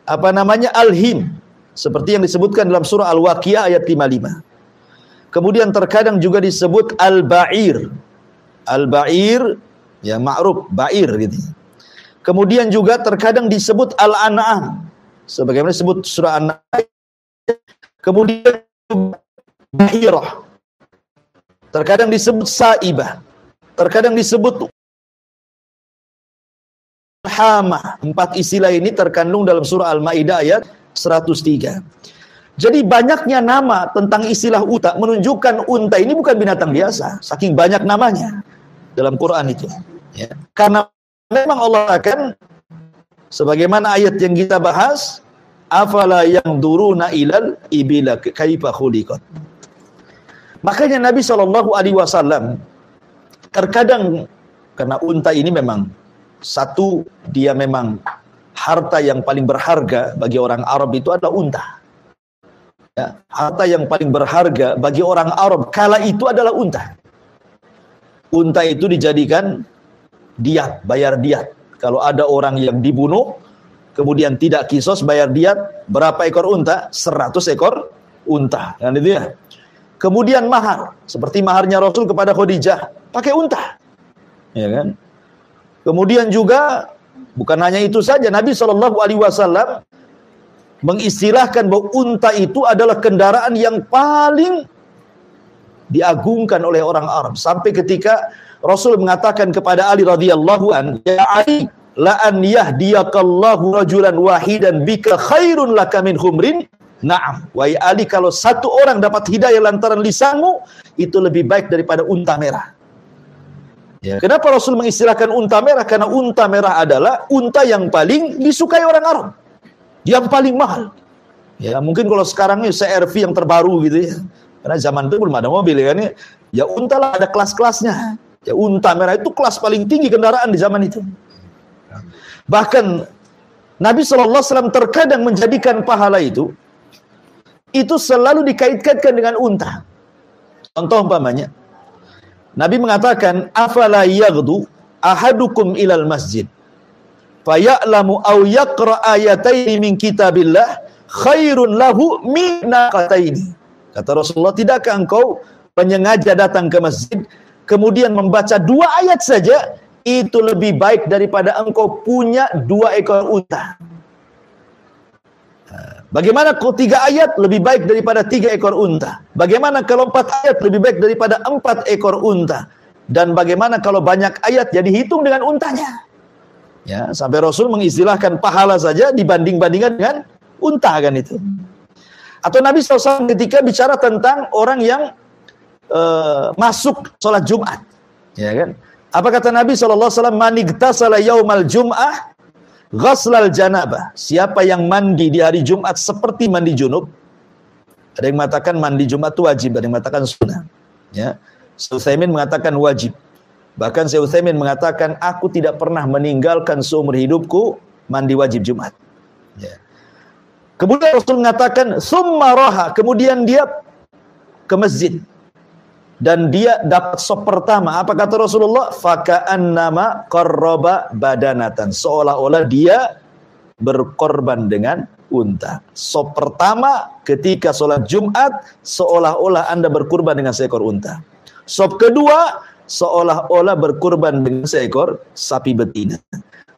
al-him, seperti yang disebutkan dalam surah Al-Waqiah ayat 55. Kemudian terkadang juga disebut al-ba'ir. Al-ba'ir ya ma'ruf, ba'ir gitu. Kemudian juga terkadang disebut al-an'am, sebagaimana disebut surah An-Nahl. Kemudian bahirah. Terkadang disebut sa'ibah. Terkadang disebut hamah. 4 istilah ini terkandung dalam surah Al-Maidah ayat 103. Jadi banyaknya nama tentang istilah unta menunjukkan unta ini bukan binatang biasa, saking banyak namanya dalam Quran itu. Ya. Karena memang Allah akan, sebagaimana ayat yang kita bahas, afala yanzuruna ilal ibila kaifa khuliqat. Makanya Nabi SAW terkadang, karena unta ini memang satu, dia memang harta yang paling berharga bagi orang Arab itu adalah unta. Ya, harta yang paling berharga bagi orang Arab kala itu adalah unta. Unta itu dijadikan diat, bayar diat. Kalau ada orang yang dibunuh, kemudian tidak kisos, bayar diat. Berapa ekor unta? 100 ekor unta. Kan itu ya. Kemudian mahar, seperti maharnya Rasul kepada Khadijah, pakai unta. Ya kan? Kemudian juga bukan hanya itu saja, Nabi SAW mengistilahkan bahwa unta itu adalah kendaraan yang paling diagungkan oleh orang Arab. Sampai ketika Rasul mengatakan kepada Ali radhiyallahu an, ya Ali, la an yahdiyakallahu rajulan wahidan bika khairun laka min humrin. Naam, wahai Ali, kalau satu orang dapat hidayah lantaran lisanmu, itu lebih baik daripada unta merah. Ya. Kenapa Rasul mengistilahkan unta merah? Karena unta merah adalah unta yang paling disukai orang Arab, yang paling mahal. Ya, mungkin kalau sekarang ini CR-V yang terbaru gitu ya. Karena zaman itu belum ada mobil ya kan. Ya unta lah, ada kelas-kelasnya. Ya unta merah itu kelas paling tinggi kendaraan di zaman itu. Bahkan Nabi SAW terkadang menjadikan pahala itu selalu dikait-kaitkan dengan unta. Contoh umpamanya, Nabi mengatakan, afala yaghdu ahadukum ilal masjid faya'lamu aw yaqra ayataini min kitabillah khairun lahu min naqataini. Kata Rasulullah, tidakkah engkau menyengaja datang ke masjid kemudian membaca 2 ayat saja, itu lebih baik daripada engkau punya 2 ekor unta. Bagaimana kalau 3 ayat lebih baik daripada 3 ekor unta? Bagaimana kalau 4 ayat lebih baik daripada 4 ekor unta? Dan bagaimana kalau banyak ayat jadi hitung dengan untanya? Ya, sampai Rasul mengistilahkan pahala saja dibanding-bandingkan dengan unta kan itu. Atau Nabi SAW ketika bicara tentang orang yang masuk sholat Jumat, ya kan? Apa kata Nabi SAW? Man igtasala yaumal jum'ah Ghaslal janabah, siapa yang mandi di hari Jumat seperti mandi junub. Ada yang mengatakan mandi Jumat itu wajib, ada yang mengatakan sunnah. Ya, Syekh Utsaimin mengatakan wajib. Bahkan Syekh Utsaimin mengatakan aku tidak pernah meninggalkan seumur hidupku mandi wajib Jumat. Ya. Kemudian Rasul mengatakan summa raha, kemudian dia ke masjid dan dia dapat sop pertama. Apa kata Rasulullah? Faka'annama qarraba badanatan, seolah-olah dia berkorban dengan unta. Sop pertama ketika sholat Jumat, seolah-olah Anda berkurban dengan seekor unta. Sop kedua, seolah-olah berkurban dengan seekor sapi betina.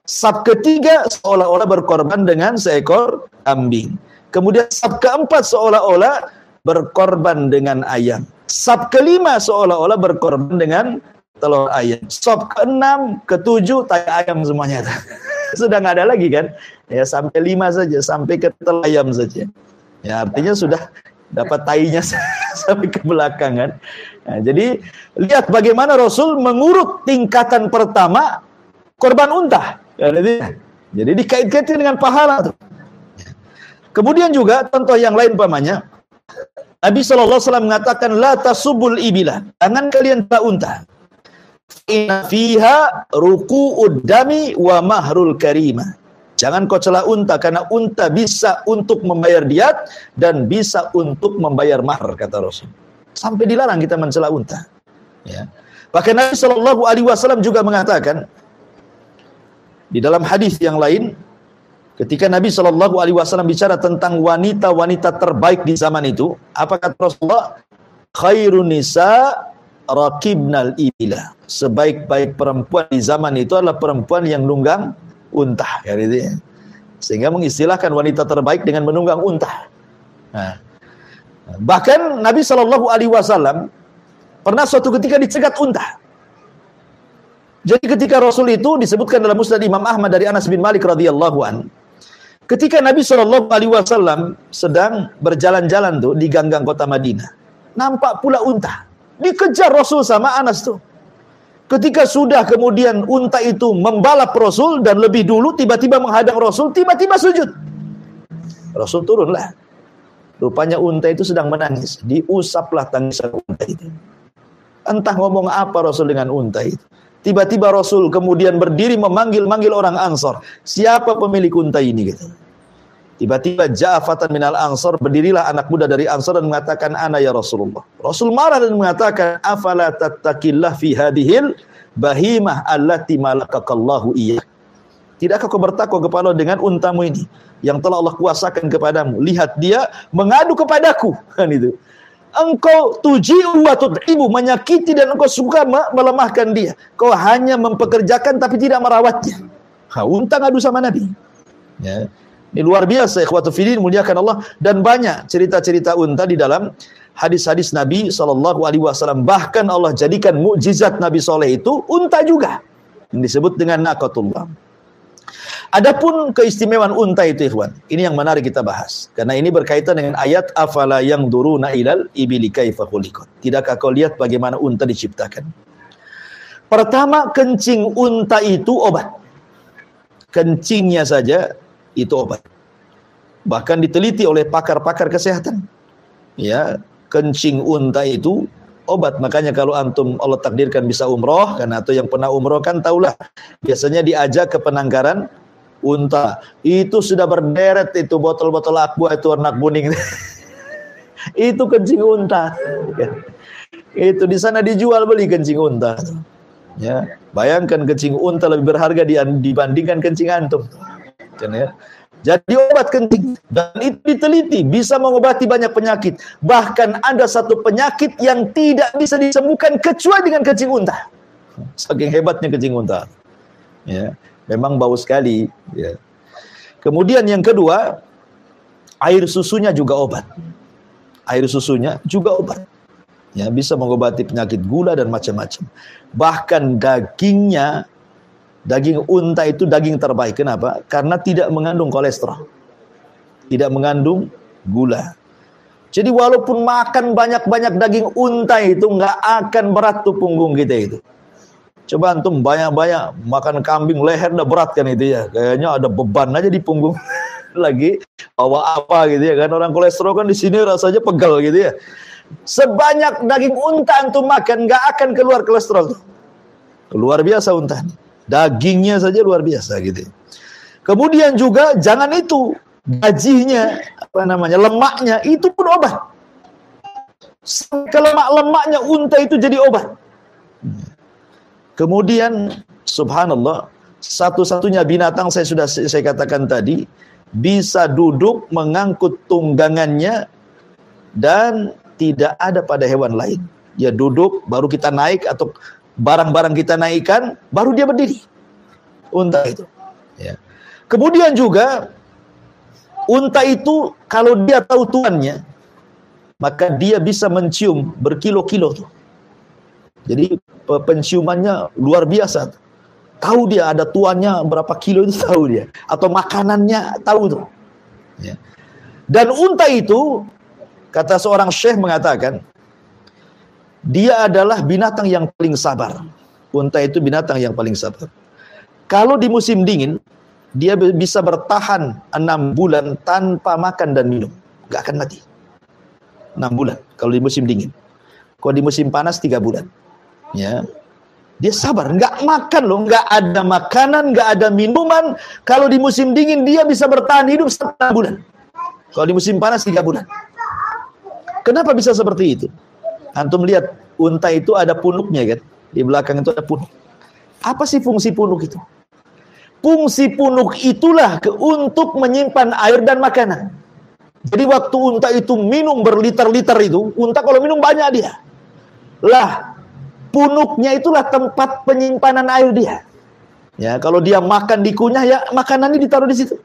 Sab ketiga seolah-olah berkorban dengan seekor kambing. Kemudian sab keempat seolah-olah berkorban dengan ayam. Sab kelima seolah-olah berkorban dengan telur ayam. Sab keenam, ketujuh tai ayam semuanya. Sudah nggak ada lagi kan? Ya sampai 5 saja, sampai ke telur ayam saja. Ya artinya sudah dapat tainya sampai ke belakang kan. Nah, jadi lihat bagaimana Rasul mengurut tingkatan pertama korban unta. Jadi dikait-kaitkan dengan pahala. Kemudian juga contoh yang lain umpamanya, Nabi SAW mengatakan la tasubul ibila, jangan kalian tak unta. Inna fiha ruku'ud dami wa mahrul karima. Jangan kau celah unta, karena unta bisa untuk membayar diat dan bisa untuk membayar mahar, kata Rasul. Sampai dilarang kita mencela unta. Ya. Bahkan Nabi SAW juga mengatakan di dalam hadis yang lain, ketika Nabi SAW bicara tentang wanita-wanita terbaik di zaman itu, apa kata Rasulullah? Khairun nisa rakibnal ibila. Sebaik-baik perempuan di zaman itu adalah perempuan yang nunggang unta. Sehingga mengistilahkan wanita terbaik dengan menunggang unta. Nah, bahkan Nabi SAW pernah suatu ketika dicegat unta. Jadi ketika Rasul itu disebutkan dalam Musnad Imam Ahmad dari Anas bin Malik radhiyallahu an, ketika Nabi SAW sedang berjalan-jalan tuh di ganggang kota Madinah, nampak pula unta. Dikejar Rasul sama Anas tuh. Ketika sudah kemudian unta itu membalap Rasul dan lebih dulu tiba-tiba menghadang Rasul, tiba-tiba sujud. Rasul turunlah. Rupanya unta itu sedang menangis. Diusaplah tangisan unta itu. Entah ngomong apa Rasul dengan unta itu. Tiba-tiba Rasul kemudian berdiri memanggil-manggil orang Ansor. Siapa pemilik unta ini? Gitu. Tiba-tiba ja'afatan minal Ansor, berdirilah anak muda dari Ansor dan mengatakan, ana ya Rasulullah. Rasul marah dan mengatakan, afala tattakillah fi hadhil bahimah allati malakakallahu iya. Tidakkah kau bertakwa kepada Allah dengan untamu ini yang telah Allah kuasakan kepadamu? Lihat dia mengadu kepadaku. Kan itu. Engkau tuji'u wa tud'ibu, menyakiti dan engkau suka melemahkan dia. Kau hanya mempekerjakan tapi tidak merawatnya. Unta ngadu sama Nabi. Ya. Ini luar biasa, ikhwatu fillah, muliakan Allah. Dan banyak cerita-cerita unta di dalam hadis-hadis Nabi SAW. Bahkan Allah jadikan mukjizat Nabi Saleh itu unta juga, yang disebut dengan naqatullah. Adapun keistimewaan unta itu, ikhwan, ini yang menarik kita bahas. Karena ini berkaitan dengan ayat afala yanzuruna ilal ibili kaifa khuliqat. Tidakkah kau lihat bagaimana unta diciptakan? Pertama, kencing unta itu obat. Kencingnya saja itu obat. Bahkan diteliti oleh pakar-pakar kesehatan. Ya, kencing unta itu obat. Makanya kalau antum Allah takdirkan bisa umroh, kan, atau yang pernah umroh kan tahulah, biasanya diajak ke penangkaran unta. Itu sudah berderet itu botol-botol aqua itu warna kuning. Itu kencing unta. Itu di sana dijual beli kencing unta. Ya, bayangkan kencing unta lebih berharga dibandingkan kencing antum. Ya. Jadi obat kencing, dan itu diteliti bisa mengobati banyak penyakit. Bahkan ada satu penyakit yang tidak bisa disembuhkan kecuali dengan kencing unta. Saking hebatnya kencing unta. Ya, memang bau sekali. Ya. Kemudian yang kedua, air susunya juga obat. Air susunya juga obat. Ya, bisa mengobati penyakit gula dan macam-macam. Bahkan dagingnya, daging unta itu daging terbaik. Kenapa? Karena tidak mengandung kolesterol. Tidak mengandung gula. Jadi walaupun makan banyak-banyak daging unta itu nggak akan berat tuh punggung kita itu. Coba antum banyak-banyak makan kambing, leher udah berat kan itu ya. Kayaknya ada beban aja di punggung. Lagi bawa apa gitu ya kan. Orang kolesterol kan di sini rasanya pegal gitu ya. Sebanyak daging unta antum makan nggak akan keluar kolesterol tuh. Luar biasa unta. Dagingnya saja luar biasa gitu. Kemudian juga jangan itu, gajinya lemaknya itu pun obat. Lemak-lemaknya unta itu jadi obat. Kemudian subhanallah, satu-satunya binatang saya katakan tadi bisa duduk mengangkut tunggangannya dan tidak ada pada hewan lain. Dia duduk baru kita naik atau barang-barang kita naikkan baru dia berdiri. Unta itu. Ya. Kemudian juga unta itu kalau dia tahu tuannya, maka dia bisa mencium berkilo-kilo tuh. Jadi penciumannya luar biasa. Tahu dia ada tuannya berapa kilo itu tahu dia. Atau makanannya tahu tuh. Ya. Dan unta itu, kata seorang syekh mengatakan, dia adalah binatang yang paling sabar. Unta itu binatang yang paling sabar. Kalau di musim dingin, dia bisa bertahan 6 bulan tanpa makan dan minum. Gak akan mati. 6 bulan kalau di musim dingin. Kalau di musim panas 3 bulan. Ya. Dia sabar, nggak makan loh, nggak ada makanan, nggak ada minuman. Kalau di musim dingin dia bisa bertahan hidup 1 bulan. Kalau di musim panas 3 bulan. Kenapa bisa seperti itu? Antum lihat unta itu ada punuknya kan? Di belakang itu ada punuk. Apa sih fungsi punuk itu? Fungsi punuk itulah untuk menyimpan air dan makanan. Jadi waktu unta itu minum berliter-liter itu, unta kalau minum banyak dia. Lah, punuknya itulah tempat penyimpanan air dia. Ya, kalau dia makan dikunyah ya makanannya ditaruh di situ.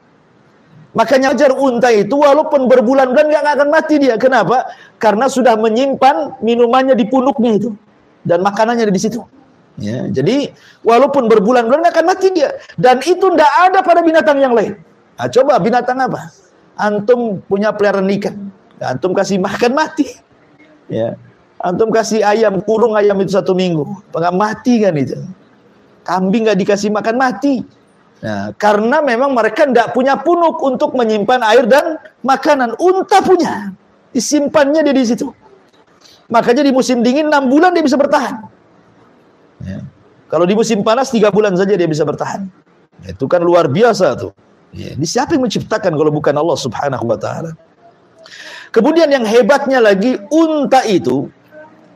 Makanya ajar unta itu walaupun berbulan-bulan nggak akan mati dia. Kenapa? Karena sudah menyimpan minumannya di punuknya itu dan makanannya di situ. Ya, jadi walaupun berbulan-bulan nggak akan mati dia. Dan itu tidak ada pada binatang yang lain. Nah, coba binatang apa? Antum punya peliharaan ikan, antum kasih makan mati. Ya, antum kasih ayam, kurung ayam itu 1 minggu, nggak mati kan itu. Kambing nggak dikasih makan mati. Nah, karena memang mereka tidak punya punuk untuk menyimpan air dan makanan. Unta punya, disimpannya dia di situ. Makanya di musim dingin 6 bulan dia bisa bertahan. Ya. Kalau di musim panas 3 bulan saja dia bisa bertahan. Itu kan luar biasa tuh. Ya, ini siapa yang menciptakan kalau bukan Allah Subhanahu wa ta'ala. Kemudian yang hebatnya lagi, unta itu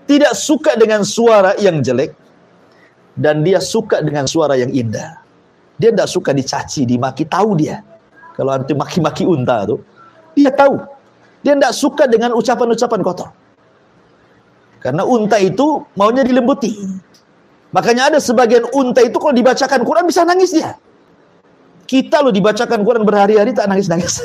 tidak suka dengan suara yang jelek dan dia suka dengan suara yang indah. Dia tidak suka dicaci, dimaki, tahu dia. Kalau antum maki-maki unta tuh, dia tahu. Dia tidak suka dengan ucapan-ucapan kotor. Karena unta itu maunya dilembuti. Makanya ada sebagian unta itu kalau dibacakan Quran bisa nangis dia. Kita loh dibacakan Quran berhari-hari tak nangis-nangis.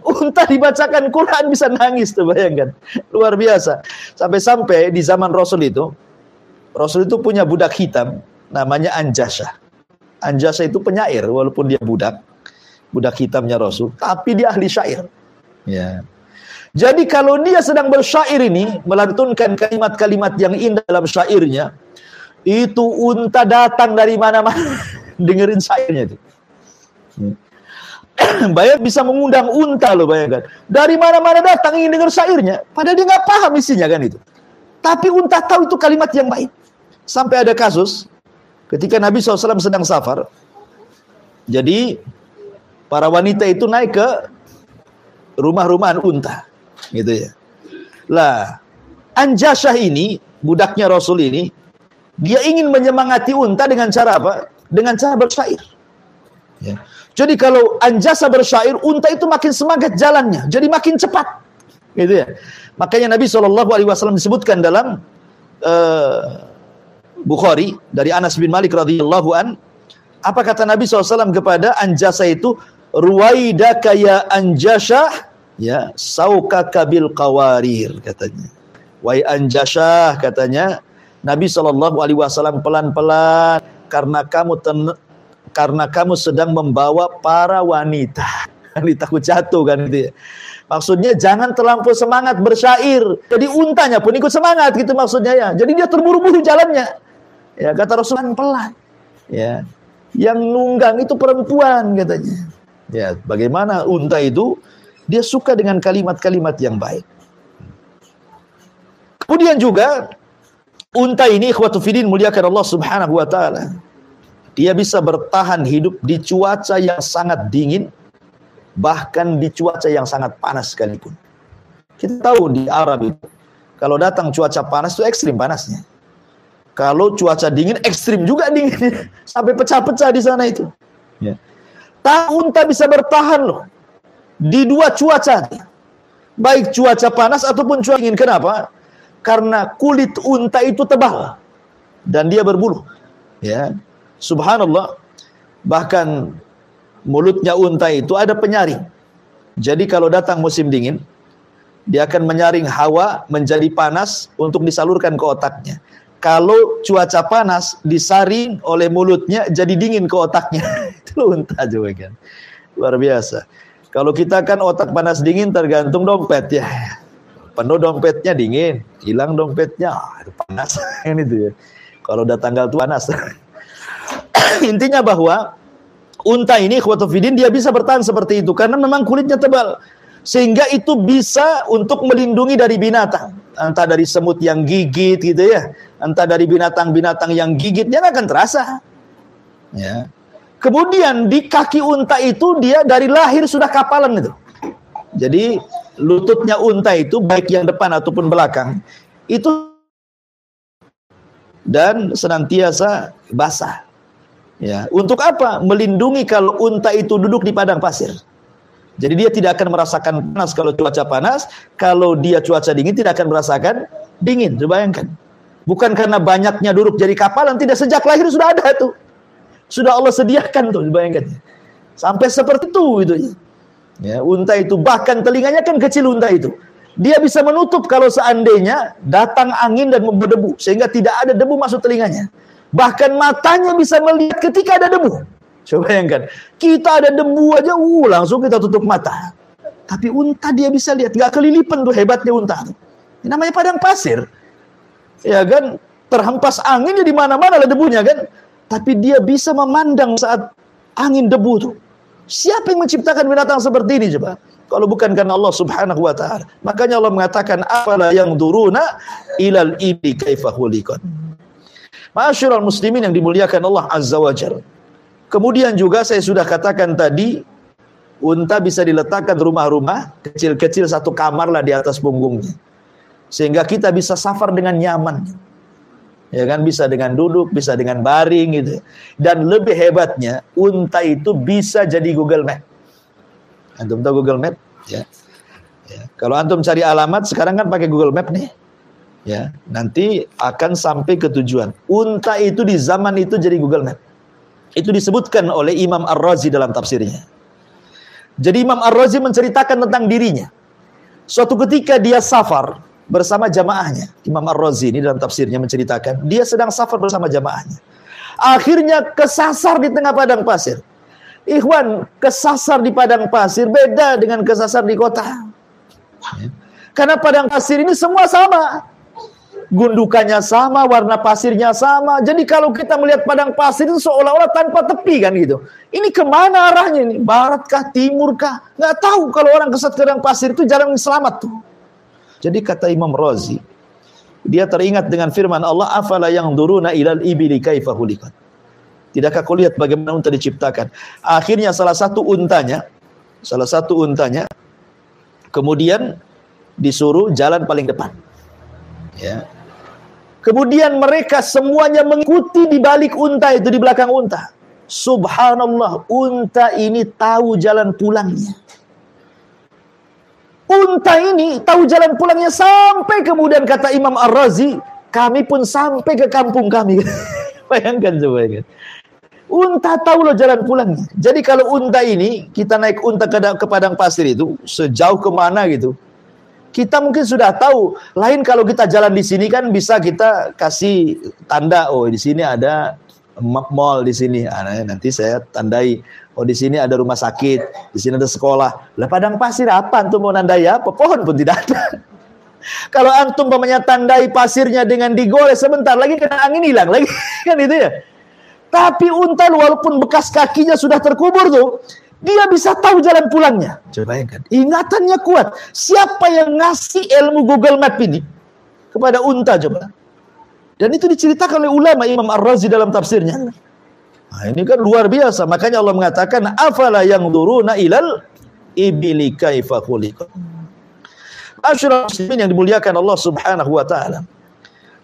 Unta dibacakan Quran bisa nangis tuh, bayangkan. Luar biasa. Sampai-sampai di zaman Rasul itu punya budak hitam namanya Anjasah. Anjasah itu penyair walaupun dia budak hitamnya Rasul, tapi dia ahli syair. Ya. Jadi kalau dia sedang bersyair ini, melantunkan kalimat-kalimat yang indah dalam syairnya, itu unta datang dari mana-mana dengerin syairnya itu. Bayar bisa mengundang unta loh, bayangkan. Dari mana-mana datang ingin dengar syairnya, padahal dia nggak paham isinya kan itu. Tapi unta tahu itu kalimat yang baik. Sampai ada kasus ketika Nabi SAW sedang safar. Jadi para wanita itu naik ke rumah-rumahan unta, gitu ya. Lah, Anjasah ini, budaknya Rasul ini, dia ingin menyemangati unta dengan cara apa? Dengan cara bersyair. Ya. Jadi kalau Anjasah bersyair, unta itu makin semangat jalannya, jadi makin cepat, gitu ya. Makanya Nabi SAW disebutkan dalam Bukhari dari Anas bin Malik radhiyallahu an, apa kata Nabi SAW kepada Anjasah itu? Ruwaidaka ya Anjasah, ya saukaka bil qawarir, katanya. Wahai Anjasah, katanya Nabi SAW pelan-pelan karena kamu sedang membawa para wanita. Takut jatuh kan gitu ya. Maksudnya jangan terlampau semangat bersyair. Jadi untanya pun ikut semangat gitu maksudnya ya. Jadi dia terburu-buru jalannya. Ya, kata Rasulullah pelan. Ya. Yang nunggang itu perempuan katanya. Ya, bagaimana unta itu dia suka dengan kalimat-kalimat yang baik. Kemudian juga unta ini ikhwatu fiddin muliakan Allah Subhanahu wa taala. Dia bisa bertahan hidup di cuaca yang sangat dingin, bahkan di cuaca yang sangat panas sekalipun. Kita tahu di Arab itu kalau datang cuaca panas itu ekstrim panasnya. Kalau cuaca dingin ekstrim juga dinginnya, sampai pecah-pecah di sana itu. Ya. Unta bisa bertahan loh di dua cuaca, baik cuaca panas ataupun cuaca dingin. Kenapa? Karena kulit unta itu tebal dan dia berbulu. Ya, subhanallah. Bahkan mulutnya unta itu ada penyaring. Jadi kalau datang musim dingin, dia akan menyaring hawa menjadi panas untuk disalurkan ke otaknya. Kalau cuaca panas, disaring oleh mulutnya jadi dingin ke otaknya. Itu unta juga kan. Luar biasa. Kalau kita kan otak panas dingin tergantung dompet ya. Penuh dompetnya dingin, hilang dompetnya panas. Ini tuh ya. Kalau udah tanggal tuh panas. Intinya bahwa unta ini ikhwatu fiddin dia bisa bertahan seperti itu karena memang kulitnya tebal. Sehingga itu bisa untuk melindungi dari binatang. Entah dari semut yang gigit gitu ya. Entah dari binatang-binatang yang gigitnya akan terasa. Ya. Kemudian di kaki unta itu dia dari lahir sudah kapalan itu. Jadi lututnya unta itu baik yang depan ataupun belakang itu dan senantiasa basah. Ya, untuk apa? Melindungi kalau unta itu duduk di padang pasir. Jadi dia tidak akan merasakan panas kalau cuaca panas, kalau dia cuaca dingin tidak akan merasakan dingin. Coba bayangkan. Bukan karena banyaknya duduk jadi kapalan, tidak, sejak lahir sudah ada tuh. Sudah Allah sediakan tuh, bayangkan. Sampai seperti itu. Ya, unta itu bahkan telinganya kan kecil unta itu. Dia bisa menutup kalau seandainya datang angin dan berdebu sehingga tidak ada debu masuk telinganya. Bahkan matanya bisa melihat ketika ada debu. Coba bayangkan, kita ada debu aja, langsung kita tutup mata. Tapi unta dia bisa lihat, nggak kelilipan tuh hebatnya unta. Ini namanya padang pasir, ya kan? Terhempas anginnya di mana-mana ada debunya kan? Tapi dia bisa memandang saat angin debu tuh. Siapa yang menciptakan binatang seperti ini coba? Kalau bukan karena Allah Subhanahu wa taala. Makanya Allah mengatakan afala yanzuruna ilal ibli kaifa khuliqat. Ma'asyiral muslimin yang dimuliakan Allah Azza wa Jalla. Kemudian juga saya sudah katakan tadi, unta bisa diletakkan rumah-rumah kecil-kecil satu kamar lah di atas punggungnya. Sehingga kita bisa safar dengan nyaman. Ya kan, bisa dengan duduk, bisa dengan baring gitu. Dan lebih hebatnya, unta itu bisa jadi Google Map. Antum tahu Google Map? Ya. Kalau antum cari alamat sekarang kan pakai Google Map nih. Ya, nanti akan sampai ke tujuan. Unta itu di zaman itu jadi Google Map. Itu disebutkan oleh Imam Ar-Razi dalam tafsirnya. Jadi Imam Ar-Razi menceritakan tentang dirinya. Suatu ketika dia safar bersama jamaahnya. Imam Ar-Razi ini dalam tafsirnya menceritakan, dia sedang safar bersama jamaahnya. Akhirnya kesasar di tengah padang pasir. Ikhwan, kesasar di padang pasir beda dengan kesasar di kota. Karena padang pasir ini semua sama. Gundukannya sama, warna pasirnya sama. Jadi kalau kita melihat padang pasir itu seolah-olah tanpa tepi kan gitu. Ini kemana arahnya ini? Barat kah, timur kah? Nggak tahu kalau orang kesat ke padang pasir itu jarang selamat tuh. Jadi kata Imam Razi, dia teringat dengan firman Allah, afala yanzuruna ilal ibili kaifa khuliqat. Tidakkah kau lihat bagaimana unta diciptakan? Akhirnya salah satu untanya kemudian disuruh jalan paling depan. Ya. Kemudian mereka semuanya mengikuti di balik unta itu, di belakang unta. Subhanallah, unta ini tahu jalan pulangnya. Unta ini tahu jalan pulangnya sampai kemudian kata Imam Ar-Razi, kami pun sampai ke kampung kami. Bayangkan coba kan. Unta tahu loh jalan pulangnya. Jadi kalau unta ini, kita naik unta ke padang pasir itu, sejauh kemana gitu, kita mungkin sudah tahu. Lain kalau kita jalan di sini kan bisa kita kasih tanda, oh di sini ada mall di sini. Nanti saya tandai, oh di sini ada rumah sakit, di sini ada sekolah. Lah padang pasir apa? Antum mau nandai apa? Pohon pun tidak ada. Kalau antum umpamanya tandai pasirnya dengan digores, sebentar lagi kena angin hilang lagi. Kan itu ya. Tapi unta walaupun bekas kakinya sudah terkubur tuh, dia bisa tahu jalan pulangnya. Coba bayangkan. Ingatannya kuat. Siapa yang ngasih ilmu Google Map ini kepada unta coba? Dan itu diceritakan oleh ulama Imam Ar-Razi dalam tafsirnya. Nah, ini kan luar biasa. Makanya Allah mengatakan, afala yanzuruna ilal ibili kaifa khuliqat. Masyaallah muslimin yang dimuliakan Allah Subhanahu wa taala.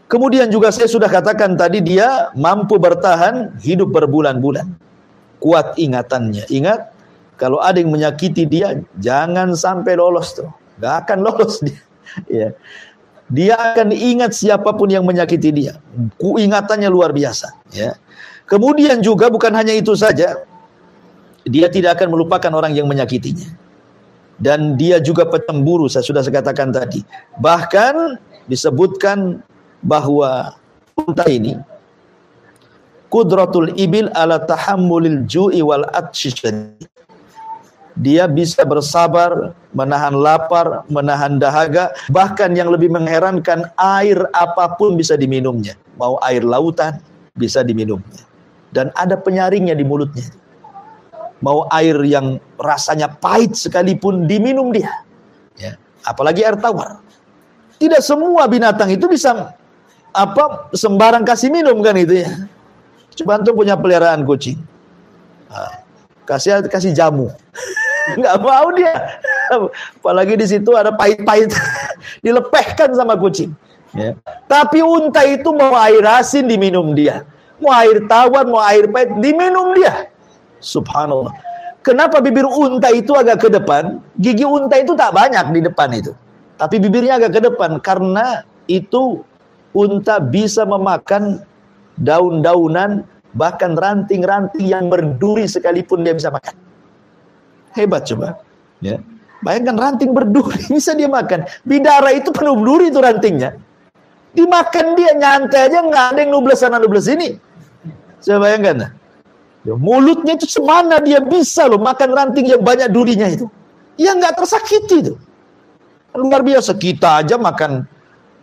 Kemudian juga saya sudah katakan tadi, dia mampu bertahan hidup berbulan-bulan. Kuat ingatannya. Ingat, kalau ada yang menyakiti dia, jangan sampai lolos tuh. Gak akan lolos dia. Ya. Dia akan ingat siapapun yang menyakiti dia. Ingatannya luar biasa. Ya. Kemudian juga bukan hanya itu saja, dia tidak akan melupakan orang yang menyakitinya. Dan dia juga pecemburu, saya sudah katakan tadi. Bahkan disebutkan bahwa unta ini qudratul ibil ala tahammulil ju'i wal atshi. Dia bisa bersabar, menahan lapar, menahan dahaga. Bahkan yang lebih mengherankan, air apapun bisa diminumnya. Mau air lautan bisa diminumnya. Dan ada penyaringnya di mulutnya. Mau air yang rasanya pahit sekalipun diminum dia. Ya. Apalagi air tawar. Tidak semua binatang itu bisa sembarang kasih minum kan itu ya. Coba antum punya peliharaan kucing. Kasih jamu. Nggak mau dia. Apalagi di situ ada pahit-pahit. Dilepehkan sama kucing. Ya. Tapi unta itu mau air asin diminum dia. Mau air tawar, mau air pahit diminum dia. Subhanallah. Kenapa bibir unta itu agak ke depan? Gigi unta itu tak banyak di depan itu. Tapi bibirnya agak ke depan. Karena itu unta bisa memakan daun-daunan, bahkan ranting-ranting yang berduri sekalipun dia bisa makan. Hebat coba. Ya. Bayangkan ranting berduri bisa dia makan. Bidara itu penuh duri itu rantingnya. Dimakan dia nyantai aja, nggak ada yang nubles sana nubles sini. Coba bayangkan. Ya, mulutnya itu semana dia bisa loh makan ranting yang banyak durinya itu. Ya nggak tersakiti itu. Luar biasa. Kita aja makan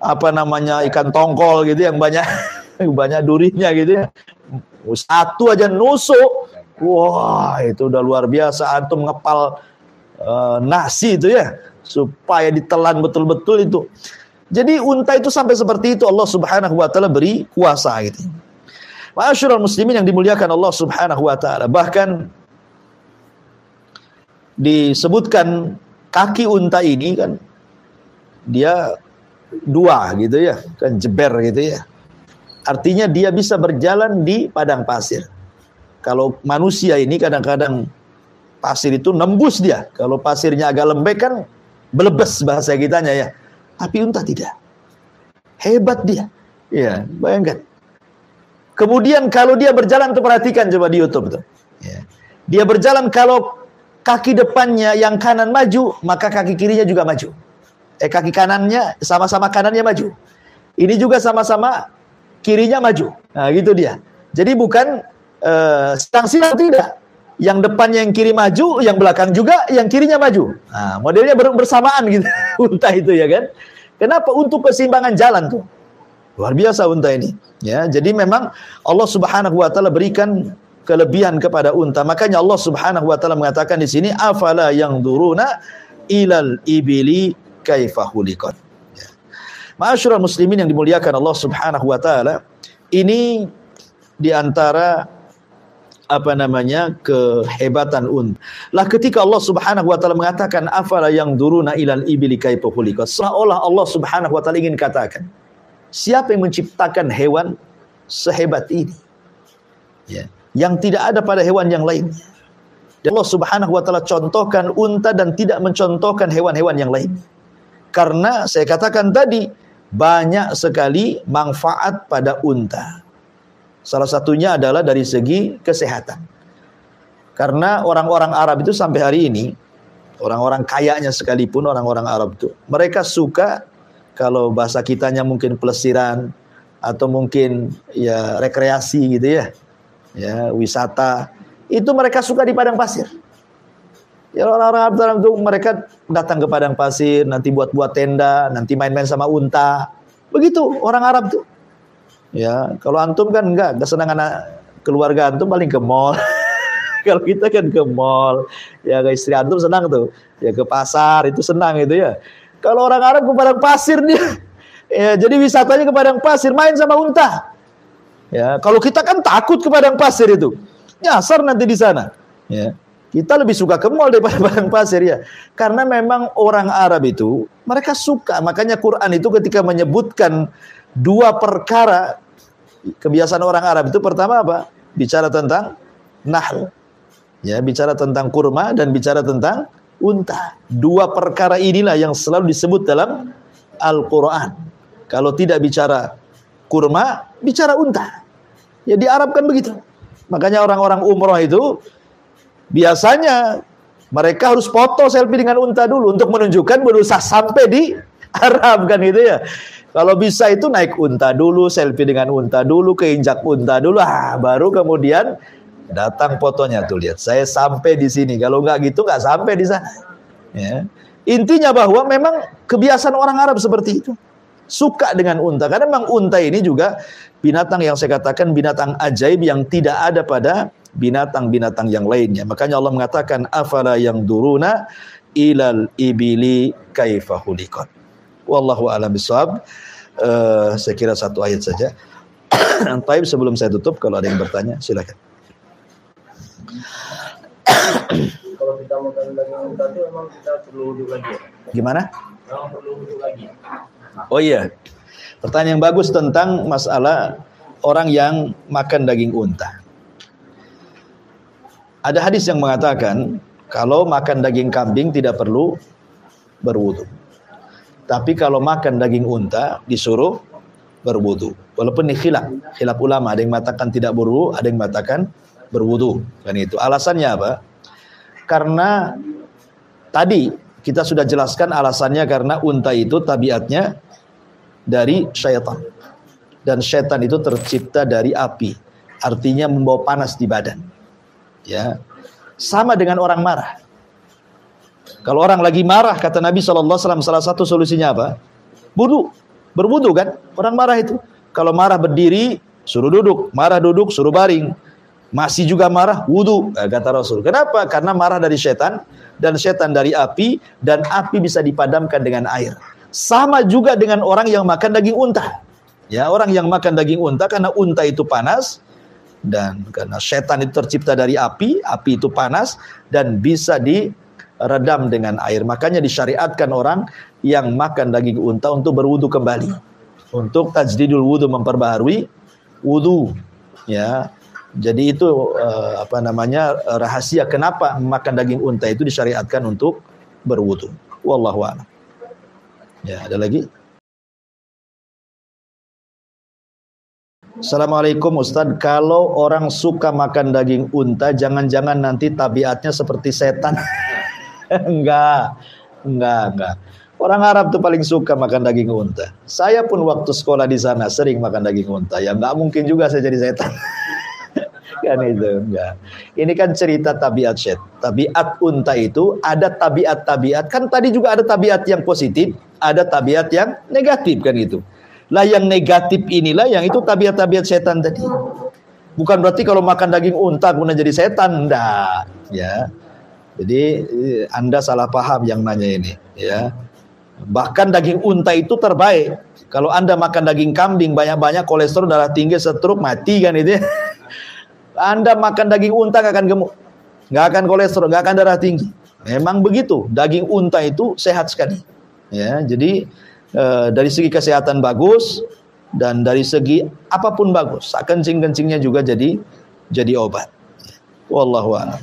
ikan tongkol gitu yang banyak banyak durinya gitu ya. Satu aja nusuk. Wah, itu udah luar biasa. Antum ngepal nasi itu ya, supaya ditelan betul-betul itu. Jadi unta itu sampai seperti itu Allah Subhanahu wa taala beri kuasa gitu. Ma'asyiral muslimin yang dimuliakan Allah Subhanahu wa taala. Bahkan disebutkan kaki unta ini kan dia dua gitu ya, kan jeber gitu ya. Artinya dia bisa berjalan di padang pasir. Kalau manusia ini kadang-kadang pasir itu nembus dia. Kalau pasirnya agak lembek kan belebes bahasa kitanya ya. Tapi unta tidak. Hebat dia. Ya, bayangkan. Kemudian kalau dia berjalan, tuh perhatikan coba di YouTube tuh. Ya. Dia berjalan, kalau kaki depannya yang kanan maju, maka kaki kirinya juga maju. Kaki kanannya sama-sama kanannya maju. Ini juga sama-sama kirinya maju. Nah, gitu dia. Jadi bukan silang-silang, tidak. Yang depannya yang kiri maju, yang belakang juga yang kirinya maju. Nah, modelnya bersamaan gitu unta itu ya kan. Kenapa? Untuk keseimbangan jalan tuh. Luar biasa unta ini. Ya, jadi memang Allah Subhanahu wa taala berikan kelebihan kepada unta. Makanya Allah Subhanahu wa taala mengatakan di sini, afala yanzuruna ilal ibili kaifa khuliqat. Ya. Ma'asyiral muslimin yang dimuliakan Allah Subhanahu wa taala, ini di antara kehebatan unta. Lah ketika Allah Subhanahu wa taala mengatakan afala yanzuruna ilal ibili kaifa khuliqat, seolah Allah Subhanahu wa taala ingin katakan, siapa yang menciptakan hewan sehebat ini? Ya, yang tidak ada pada hewan yang lainnya. Dan Allah Subhanahu wa taala contohkan unta dan tidak mencontohkan hewan-hewan yang lain. Karena saya katakan tadi, banyak sekali manfaat pada unta. Salah satunya adalah dari segi kesehatan. Karena orang-orang Arab itu sampai hari ini, orang-orang kayanya sekalipun orang-orang Arab itu, mereka suka, kalau bahasa kitanya mungkin pelesiran atau mungkin ya rekreasi gitu ya. Ya, wisata. Itu mereka suka di padang pasir. Ya orang-orang Arab itu mereka datang ke padang pasir, nanti buat-buat tenda, nanti main-main sama unta. Begitu orang Arab tuh. Ya, kalau antum kan enggak, kesenangan keluarga antum paling ke mall. Kalau kita kan ke mall, ya ke istri antum senang tuh. Ya ke pasar itu senang itu ya. Kalau orang Arab ke padang pasir dia, ya jadi wisatanya ke padang pasir, main sama unta. Ya, kalau kita kan takut ke padang pasir itu. Nyasar nanti di sana. Ya. Kita lebih suka ke mall daripada padang pasir ya. Karena memang orang Arab itu mereka suka. Makanya Quran itu ketika menyebutkan dua perkara kebiasaan orang Arab itu, pertama apa? Bicara tentang nahl. Ya, bicara tentang kurma dan bicara tentang unta. Dua perkara inilah yang selalu disebut dalam Al-Qur'an. Kalau tidak bicara kurma, bicara unta. Ya di Arab kan begitu. Makanya orang-orang umroh itu biasanya mereka harus foto selfie dengan unta dulu untuk menunjukkan berusaha sampai di Arab kan gitu ya. Kalau bisa itu naik unta dulu, selfie dengan unta dulu, keinjak unta dulu, baru kemudian datang fotonya tuh, lihat saya sampai di sini. Kalau nggak gitu nggak sampai di sana. Ya. Intinya bahwa memang kebiasaan orang Arab seperti itu, suka dengan unta. Karena memang unta ini juga binatang yang saya katakan binatang ajaib yang tidak ada pada binatang-binatang yang lainnya. Makanya Allah mengatakan afala yang duruna ilal ibili kaifa khuliqat. Wallahu a'lam bishawab. Saya kira satu ayat saja. Taib, sebelum saya tutup, kalau ada yang bertanya silakan. Kalau kita makan daging unta itu memang kita perlu wudhu lagi ya? Gimana? Memang perlu wudhu lagi. Oh iya. Pertanyaan yang bagus tentang masalah orang yang makan daging unta. Ada hadis yang mengatakan kalau makan daging kambing tidak perlu berwudu. Tapi kalau makan daging unta disuruh berwudu. Walaupun ini khilaf ulama, ada yang mengatakan tidak berwudu, ada yang mengatakan berwudu. Kan itu. Alasannya apa? Karena tadi kita sudah jelaskan alasannya, karena unta itu tabiatnya dari syaitan. Dan syaitan itu tercipta dari api. Artinya membawa panas di badan. Ya. Sama dengan orang marah. Kalau orang lagi marah, kata Nabi SAW, salah satu solusinya apa? Wudu. Berwudu kan? Orang marah itu. Kalau marah berdiri, suruh duduk. Marah duduk, suruh baring. Masih juga marah, wudu, kata Rasul. Kenapa? Karena marah dari setan, dan setan dari api, dan api bisa dipadamkan dengan air. Sama juga dengan orang yang makan daging unta. Ya, orang yang makan daging unta, karena unta itu panas, dan karena setan itu tercipta dari api itu panas, dan bisa diredam dengan air. Makanya disyariatkan orang yang makan daging unta untuk berwudu kembali. Untuk tajdidul wudu, memperbaharui wudu. Ya. Jadi itu rahasia kenapa makan daging unta itu disyariatkan untuk berwudu. Wallahu a'lam. Ya, ada lagi? Assalamualaikum Ustaz, kalau orang suka makan daging unta, jangan-jangan nanti tabiatnya seperti setan. Enggak. Orang Arab tuh paling suka makan daging unta. Saya pun waktu sekolah di sana sering makan daging unta. Ya enggak mungkin juga saya jadi setan. Kan itu enggak. Ini kan cerita tabiat setan. Tabiat unta itu ada tabiat-tabiat. Kan tadi juga ada tabiat yang positif, ada tabiat yang negatif kan itu. Lah yang negatif inilah yang itu tabiat-tabiat setan tadi. Bukan berarti kalau makan daging unta kemudian jadi setan, enggak, ya. Jadi Anda salah paham yang nanya ini, ya. Bahkan daging unta itu terbaik. Kalau Anda makan daging kambing banyak-banyak, kolesterol, darah tinggi, stroke, mati kan itu. Anda makan daging unta nggak akan gemuk, nggak akan kolesterol, nggak akan darah tinggi. Memang begitu. Daging unta itu sehat sekali. Ya, jadi dari segi kesehatan bagus, dan dari segi apapun bagus. Kencing-kencingnya juga jadi obat. Wallahu a'lam.